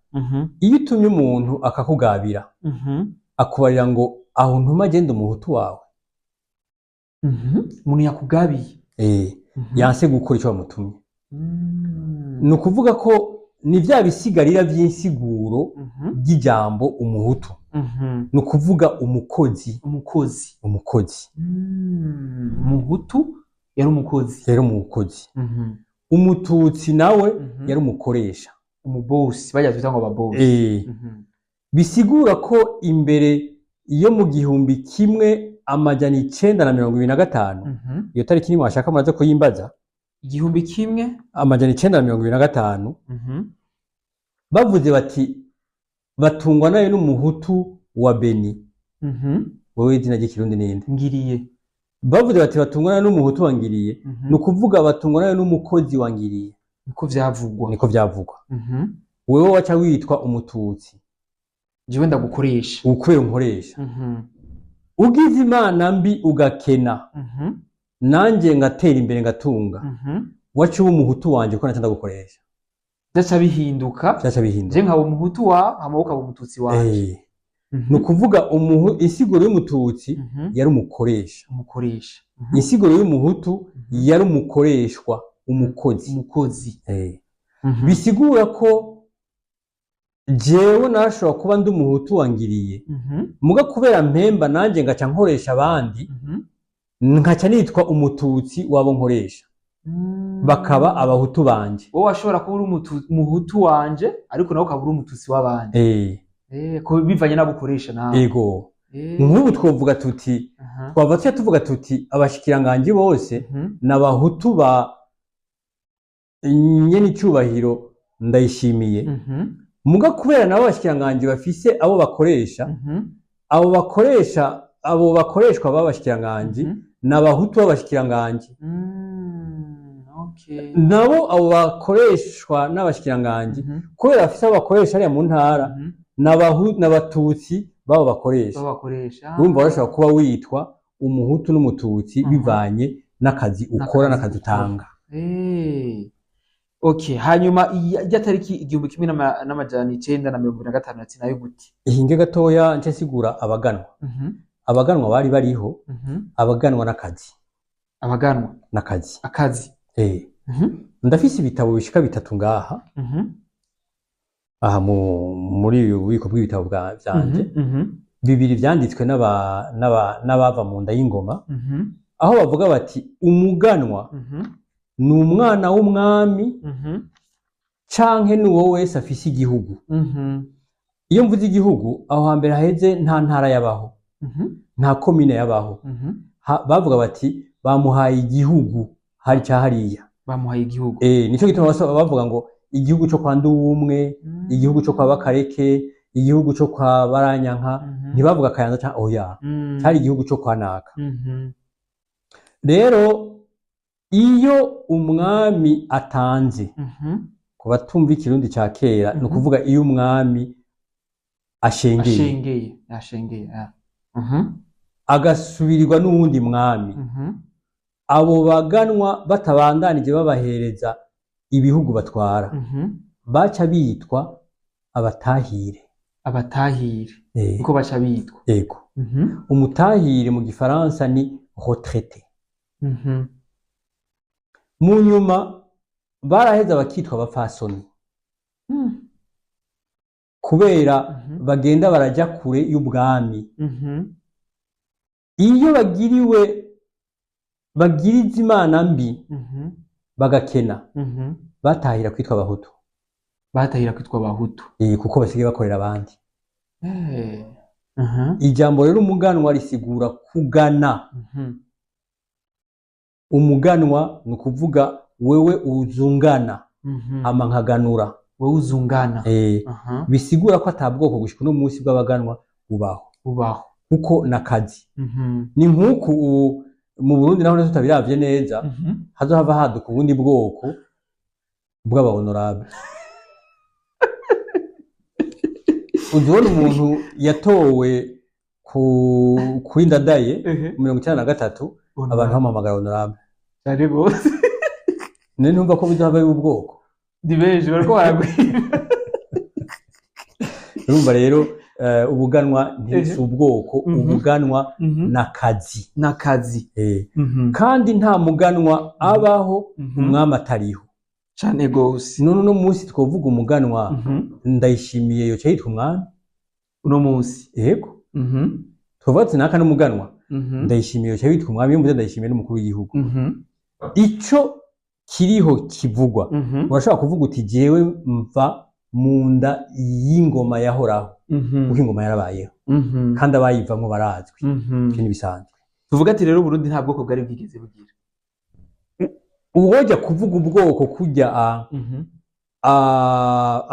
iyo utumye umuntu akakugabira akubarira ngo aho ntuma agenda umuhutu wawe umuntu yakugabiye yanse gukora icyo bamutumye ni ukuvuga ko ni vya bisigarira vy'insiguro ry'ijambo umuhutu ni ukuvuga umukozi umuhutu yari umukozi umututsi nawe yari umukoresha umubosi bajya twita ngo ababosi bisigura ko imbere iyo mu 1925 iyo tariki nimwe washaka muraza kuyimbaza 1925 bavuze bati batungwa nayo n'umuhutu wa Beni wowe izina ry'ikirundi ninde Ngiriye bavuze bati batungwa nayo n'umuhutu wa Ngiriye ni ukuvuga batungwa nayo n'umukozi wa Ngiriye niko vyavugwa wewe waca witwa umututsi jewe ndagukoresha ukubera unkoresha ugize imana mbi ugakena nanje ngatera imbere ngatunga waca uba umuhutu wanje ko naca ndagukoresha vyaca bihinduka je nkaba umuhutu wa amaboko aba umututsi wanje ni ukuvuga insiguro y'umututsi yari umukoresha insiguro y'umuhutu yari umukoreshwa umukozi bisigura ko jewe nashobora kuba ndi umuhutu wangiriye muga kubera mpemba nanje ngaca nkoresha abandi nkaca nitwa umututsi wabo nkoresha bakaba abahutu banje wowe washobora kuba uri umuhutu wanje ariko nawe ukaba uri umututsi w'abandi ko bivanye n'abukoresha nawe yego nk'ubu twovuga tuti tuvuga tuti abashikiranganji bose n'abahutu ba nyene icyubahiro ndayishimiye muga kubera nabo abashikiranganji bafise abo bakoresha abo bakoreshwa b'abashikiranganji n'abahutu b'abashikiranganji nabo abo bakoreshwa n'abashikiranganji kubera bafise abo bakoresha ariya mu ntara n'abatutsi babo bakoresha urumva barashobora kuba witwa umuhutu n'umututsi bivanye n'akazi ukora n'akazi utanga hanyuma ijya tariki 1925 ati nayo gute ihinge gatoya nce sigura abaganwa bari bariho abaganwa n'akazi ndafise ibitabo bishika 3 ngaha aha muri ububiko bw'ibitabo byanje bibiri vyanditswe n'abava mu nda y'ingoma aho bavuga bati umuganwa ni umwana w'umwami canke ni wowe wese afise igihugu iyo mvuze igihugu aho hambere haheze nta ntara yabaho nta komine yabaho bavuga bati bamuhaye igihugu hari hariya bamuhaye igihugu nico gituma bavuga ngo igihugu cyo kwa Nduwumwe igihugu cyo kwa Bakareke igihugu cyo kwa Baranyanka ntibavuga Kayanza cyangwa oya cyari igihugu cyo kwa Naka rero iyo umwami atanze ku batumva ikirundi ca kera ni ukuvuga iyo umwami ashengeye agasubirirwa n'uwundi mwami abo baganwa batabandanije babahereza ibihugu batwara baca bitwa abatahire uko baca bitwa yego umutahire mu gifaransa ni retraité mu nyuma baraheza bakitwa abapfasoni kubera bagenda baraja kure y'ubwami iyo bagiriza imana mbi bagakena batahira kwitwa abahutu kuko basigaye bakorera abandi ijambo rero umuganwa risigura kugana umuganwa ni ukuvuga wewe uzungana ama nkaganura wewe uzungana bisigura ko atabwoko gushika uno munsi bw'abaganwa bubaho kuko nakazi ni nk'uku mu Burundi naho tutabiravye neza hazohava haduka ubundi bwoko bw'abahonorable uzibona umuntu yatowe kuri Ndadaye 93 abantu bampamagara honorable cyane bose none numva ko bizaba ari ubwoko dibeje bariko baragwira urumva rero ubuganwa ntisi ubwoko ubuganwa n'akazi kandi nta muganwa abaho umwami atariho cyane gose none no munsi twovuga umuganwa Ndayishimiye yo cyitwa umwami uno munsi yego tuvuze naka n'umuganwa Ndayishimiye yo cyitwa umwami yo mvuze Ndayishimiye n'umukuru w'igihugu ico kiriho kivugwa urashobora kuvuga uti jewe mva munda y'ingoma yahoraho kuko ingoma yarabayeho kandi abayivamwo barazwi ibintu bisanzwe tuvuga ati rero Burundi nta bwoko bwari bwigeze bugira uwoja kuvuga ubwoko kujya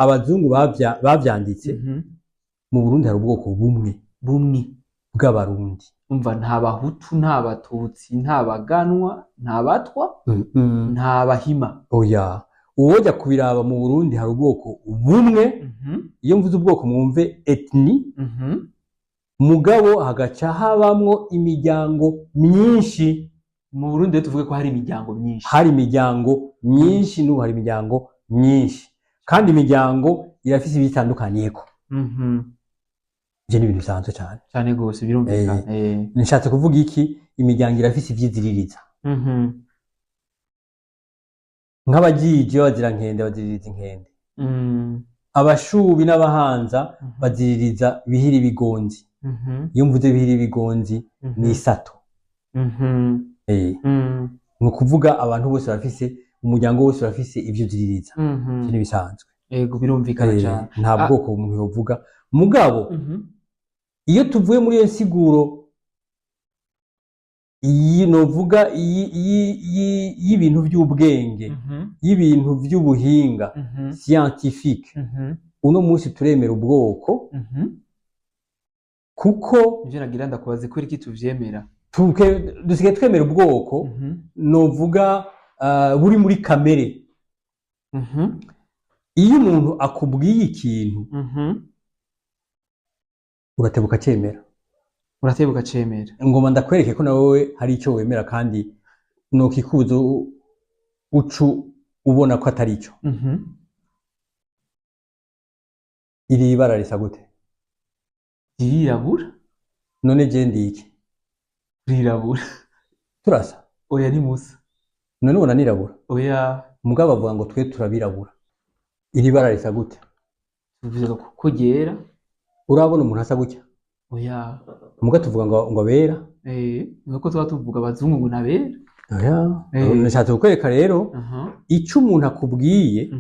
abazungu bavyanditse mu Burundi hari ubwoko bumwe bw'abarundi umva nta bahutu nta batutsi nta baganwa nta batwa nta bahima oya uwoja kubiraba mu Burundi hari ubwoko bumwe iyo mvuze ubwoko mwumve ethnie mugabo hagaca habamwo imiryango myinshi mu Burundi tuvuge ko hari imiryango myinshi n'ubu hari imiryango myinshi kandi imiryango irafise ibitandukanyeko je ni ibintu bisanzwe cyane gose birumvikana nishatse kuvuga iki imiryango irafise ivyiziririza nk'abajiji bazirankende baziririza inkende abashubi n'abahanza baziririza bihiri bigonzi iyo mvuze bihiri bigonzi ni isato ni ukuvuga abantu bose bafise umuryango wose bafise ivyo ziririza ni bisanzwe yego birumvikana cyane nta bwoko umuntu yovuga mugabo iyo tuvuye muri iyo nsiguro iyi novuga y'ibintu by'ubwenge y'ibintu by'ubuhinga scientifique uno munsi turemera ubwoko kuko ivyo nagira ndakubaze ko iki tuvyemera dusigaye twemera ubwoko novuga buri muri kamere iyo umuntu akubwiye ikintu uratebuka cemera ngoma ndakwereke ko nawe hari icyo wemera kandi nokikuza ucu ubona ko atari cyo iri bara risa gute rirabura none je ndi iki rirabura turasa oya ni musa none ubona nirabura oya mugabo bavuga ngo twe turabirabura iri bara risa gute bivuze ko gera urabona umuntu asa gutya oya muga tuvuga ngo bera nuko tuba tuvuga abazungu ngo nabera oya nashatse kukwereka rero icyo umuntu akubwiye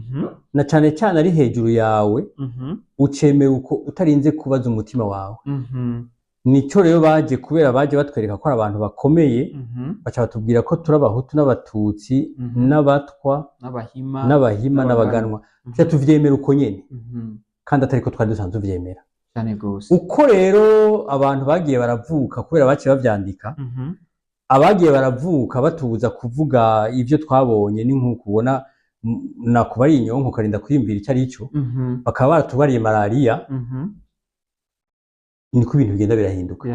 na cane cyane ari hejuru yawe ucemera uko utarinze kubaza umutima wawe nico rero baje batwereka ko ari abantu bakomeye baca batubwira ko turi abahutu n'abatutsi n'abatwa n'abahima n'abaganwa cyo tuvyemera uko nyene kandi atari ko twari dusanzwe tuvyemera cyane gose uko rero abantu bagiye baravuka kubera baciye bavyandika abagiye baravuka batubuza kuvuga ivyo twabonye ni nk'uko ubona nakubari inyonko ukarinda kwiyumvira icyo ari cyo bakaba baratubariye malaria niko ibintu bigenda birahinduka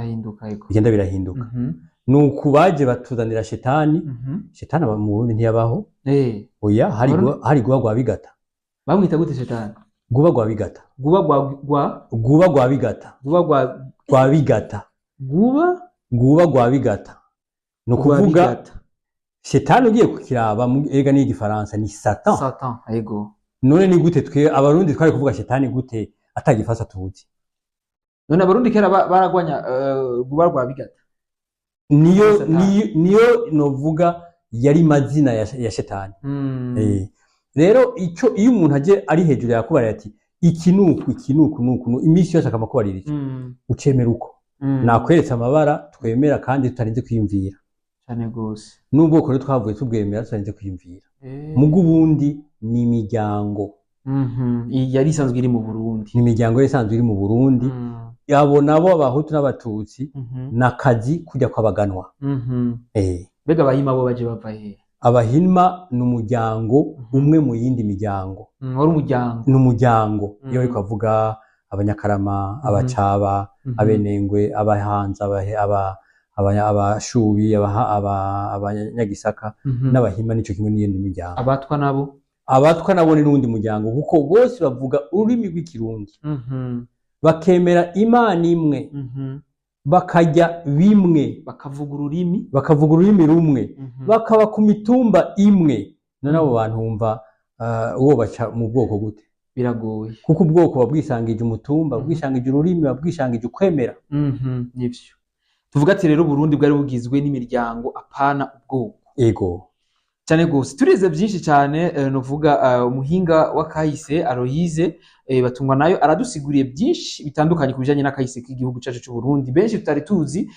nuko baje batuzanira shetani mu Burundi ntiyabaho oya hari guba gwa bigata bamwita gute shetani guba gwa bigata guba gwa bigata no kuvuga shetani ugiye kukiraba ega ni igifaransa ni satan yego none ni gute twe abarundi twari kuvuga shetani gute atagifasa tuzi none abarundi kera baragwanya guba gwa bigata niyo novuga yari mazina ya shetani rero ico iyo umuntu aje ari hejuru yakubara ati ikinuku imisi yose akamakubarira iki ucemera uko nakweretse amabara twemera kandi tutarinze kwiyumvira cyane gose n'ubwoko rero twavuye tubwemera tutarinze kwiyumvira mugo ubundi ni imiryango yari isanzwe iri mu Burundi ni imiryango yari isanzwe iri mu Burundi yabo nabo abahutu n'abatutsi nakazi kujya kwabaganwa bega abahima bo baje bava he abahima n'umuryango umwe mu yindi miryango wari umuryango n'umuryango iyo bari kuvuga abanyakarama, abacaba, abenengwe, abahanza, abashubi, abanyagisaka n'abahima, nico kimwe n'iyindi miryango. Abatwa nabo ni n'undi muryango kuko bose bavuga ururimi rw'ikirundi, bakemera Imana imwe, bakarya bimwe, bakavuga ururimi rumwe, bakaba ku mitumba imwe. None abo bantu bumva uwo baca mu bwoko gute? Biragoye kuko ubwoko babwisangije umutumba, bwisangije ururimi, babwisangije ukwemera. Nivyo tuvuga ati rero Burundi bwari bugizwe n'imiryango apana ubwoko. Ego cyane gose turize byinshi cyane, novuga umuhinga wa kahise Aloyize batungwa nayo aradusiguriye byinshi bitandukanye ku bijanye n'akahise k'igihugu cyacu cy'u Burundi. Benshi tutari tuzi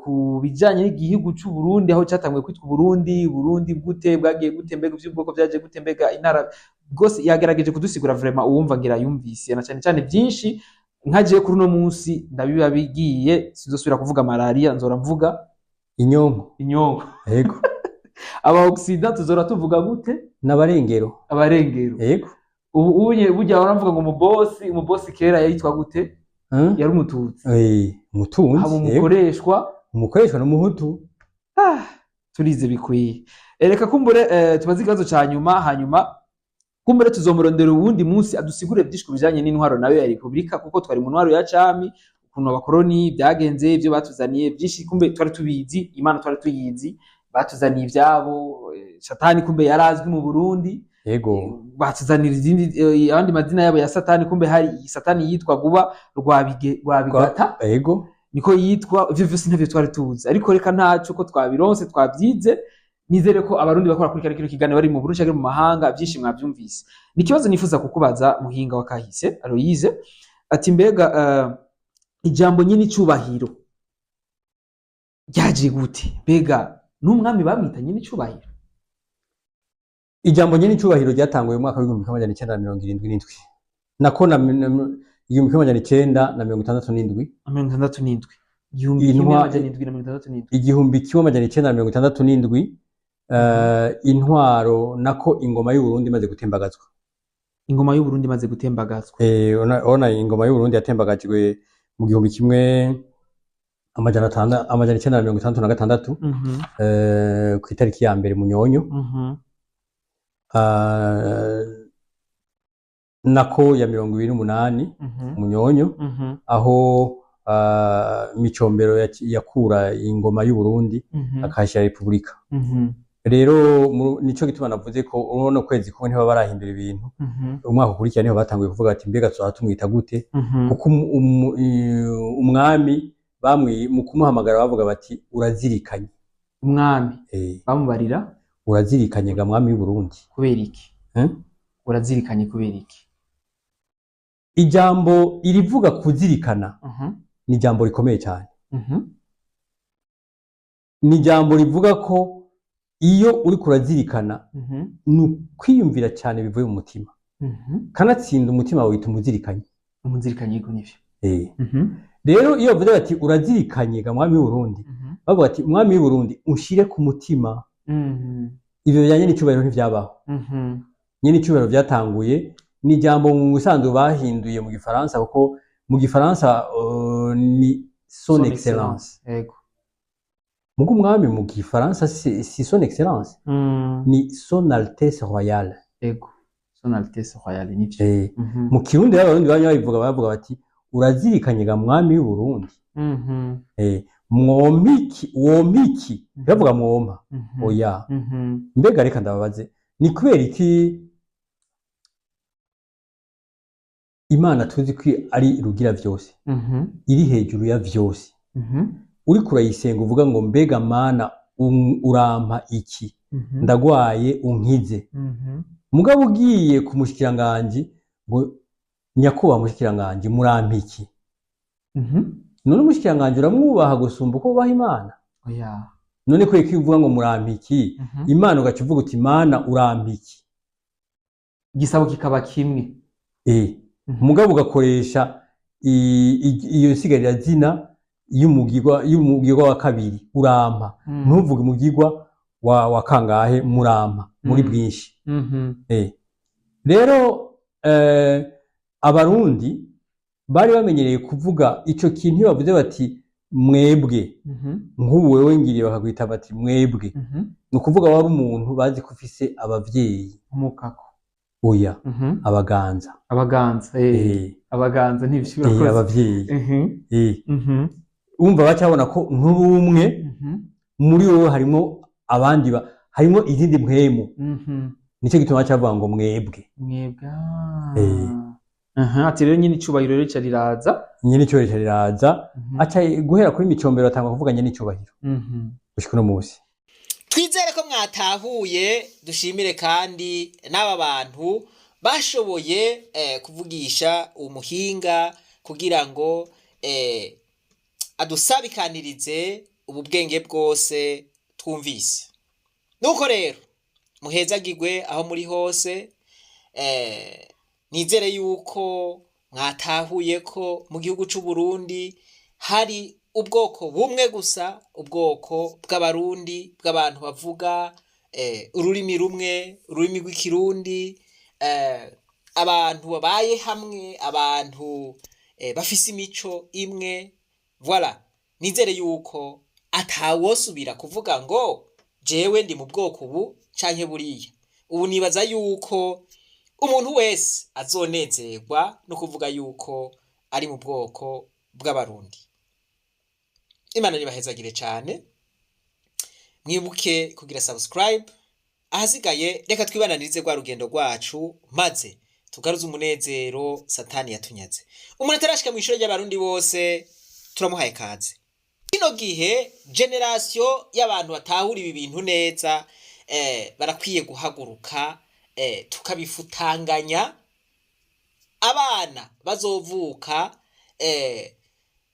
ku bijanye n'igihugu cy'u Burundi, aho cyatanguye kwitwa Burundi gute, bwagiye gute, mbega ivy'ubwoko byaje gute, mbega intara gose. Yagerageje kudusigura vraiment, uwumva ngira yumvise na cyane cyane byinshi. Nkagiye kuri no munsi ndabiba bigiye, sizosubira kuvuga malaria, nzora mvuga inyonko. Yego aba Occident tuzora tuvuga gute? N'abarengero. Yego ubu unye bujya baravuga ngo umubosi kera yitwa gute? Yari umututsi. Umutunzi. Haba umukoreshwa n'umuhutu. Turize bikwiye. Reka kumbure tubaze ikibazo ca hanyuma kumbure tuzomurondera uwundi munsi adusigure byinshi kubijanye n'intwaro nayo ya Republika, kuko twari mu ntwaro ya cami, ukuntu abakoroni byagenze, ibyo batuzaniye byinshi, kumbe twari tubizi, Imana twari tuyizi, batuzaniye ivyabo, Satani kumbe yarazwi mu Burundi. Yego batuzanira izindi abandi madina yabo ya Satani, kumbe hari Satani yitwa Guba Rwabigata. Yego niko yitwa. Ivyo vyose ntavyo twari tuzi, ariko reka ntaco ko twabironse twabyize. Nizere ko abarundi bakora kuri kino kiganiro bari mu Burundi cyangwa mu mahanga byinshi mwabyumvise. Nikibazo nifuza kukubaza muhinga wa kahise Aloyize, ati mbega ijambo nyine icubahiro ryaje gute? Mbega n'umwami bamwita nyine icubahiro? Ijambo nyine icubahiro ryatanguye mu mwaka wa 1977 nako na 1967 intwaro nako ingoma y'u Burundi imaze gutembagazwa. Ingoma y'u Burundi imaze gutembagazwa. Ona ingoma y'u Burundi yatembagajwe mu 1966 ku itariki ya mbere Munyonyo. Nako ya 28 Munyonyo, aho Micombero yakura ingoma y'u Burundi akashya Republika. Rero nico gituma navuze ko uno kwezi ko ntiba barahindura ibintu. Umwaka ukurikira niho batanguye kuvuga ati mbega twatumwita gute, kuko umwami bamwe mu kumuhamagara bavuga bati urazirikanye. Umwami bamubarira urazirikanye ga mwami w'u Burundi. Kubera iki? Urazirikanye kubera iki? Ijambo irivuga kuzirikana ni ijambo rikomeye cyane. Ni ijambo rivuga ko iyo uri kurazirikana nukwiyumvira cyane bivuye mu mutima. Kanatsinda umutima wita umuzirikanye. Umuzirikanye yego nivyo. Rero iyo bavuze bati urazirikanye ga mwami w'u Burundi, bavuga ati mwami w'u Burundi ushire ku mutima. Ibyo bijanye n'icubahiro ntivyabaho. Nyine icubahiro byatanguye ni ijambo mu busanzwe bahinduye mu Gifaransa, kuko mu Gifaransa ni son excellence. Yego. Mugo umwami mu Gifaransa si son excellence, ni son altesse royale. Yego. Son altesse royale nivyo. Mu Kirundi y'abarundi bavuga bati urazirikanye ga mwami w'u Burundi. Mwomiki bavuga mwoma. Oya. Mbega reka ndababaze, ni kubera iki Imana tuzi ko ari rugira vyose, iri hejuru ya vyose, uri kurayisenga uvuga ngo mbega Mana urampa iki, ndagwaye unkize. Mugabo ugiye ku mushikiranganje ngo nyakuba mushikiranganje murampa iki? None umushikiranganje uramwubaha gusumba uko ubaha Imana? Oya. None ko uvuga ngo murampa iki, Imana ugacivuga uti Mana urampa iki? Gisabo kikaba kimwe. Mugabo ugakoresha iyo sigarira zina y'umugirwa wa kabiri urampa, ntuvuge umugirwa wa kangahe murampa muri bwinshi. Rero abarundi bari bamenyereye kuvuga ico kintu iyo bavuze bati mwebwe nk'ubu wewe ngiriye bakakwita bati mwebwe ni ukuvuga wari umuntu bazi ko ufise abavyeyi umukako oya abaganza abaganza ntibishobora kuba abavyeyi umva bacabona ko nk'ubumwe muri wowe harimo abandi harimo izindi mpwemu nico gituma bacavuga ngo mwebwe ati rero nyine icubahiro rero cariraza aca guhera kuri micombero atanga kuvuga nyine icubahiro gushika no musi twizere ko mwatahuye dushimire kandi n'aba bantu bashoboye kuvugisha umuhinga kugira ngo adusabikanirize ubu bwenge bwose twumvise nuko rero muhezagirwe aho muri hose nizere yuko mwatahuye ko mu gihugu c'u Burundi hari ubwoko bumwe gusa ubwoko bw'abarundi bw'abantu bavuga ururimi rumwe ururimi rw'ikirundi abantu babaye hamwe abantu bafise imico imwe voilà nizere yuko atawosubira kuvuga ngo jewe ndi mu bwoko ubu canke buriya ubu nibaza yuko umuntu wese azonezerwa no kuvuga yuko ari mu bwoko bw'abarundi. Imana nibahezagire cyane mwibuke kugira subscribe ahasigaye reka twibananirize rwa rugendo rwacu maze tugaruze umunezero satani yatunyaze. Umuntu atarashika mu ishuri ry'abarundi bose turamuhaye kaze. Kino gihe generation y'abantu batahura ibi bintu neza barakwiye guhaguruka tukabifutanganya abana bazovuka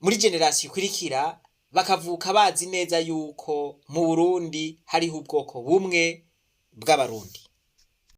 muri generation ikurikira bakavuka bazi neza yuko mu Burundi hariho ubwoko bumwe bw'abarundi.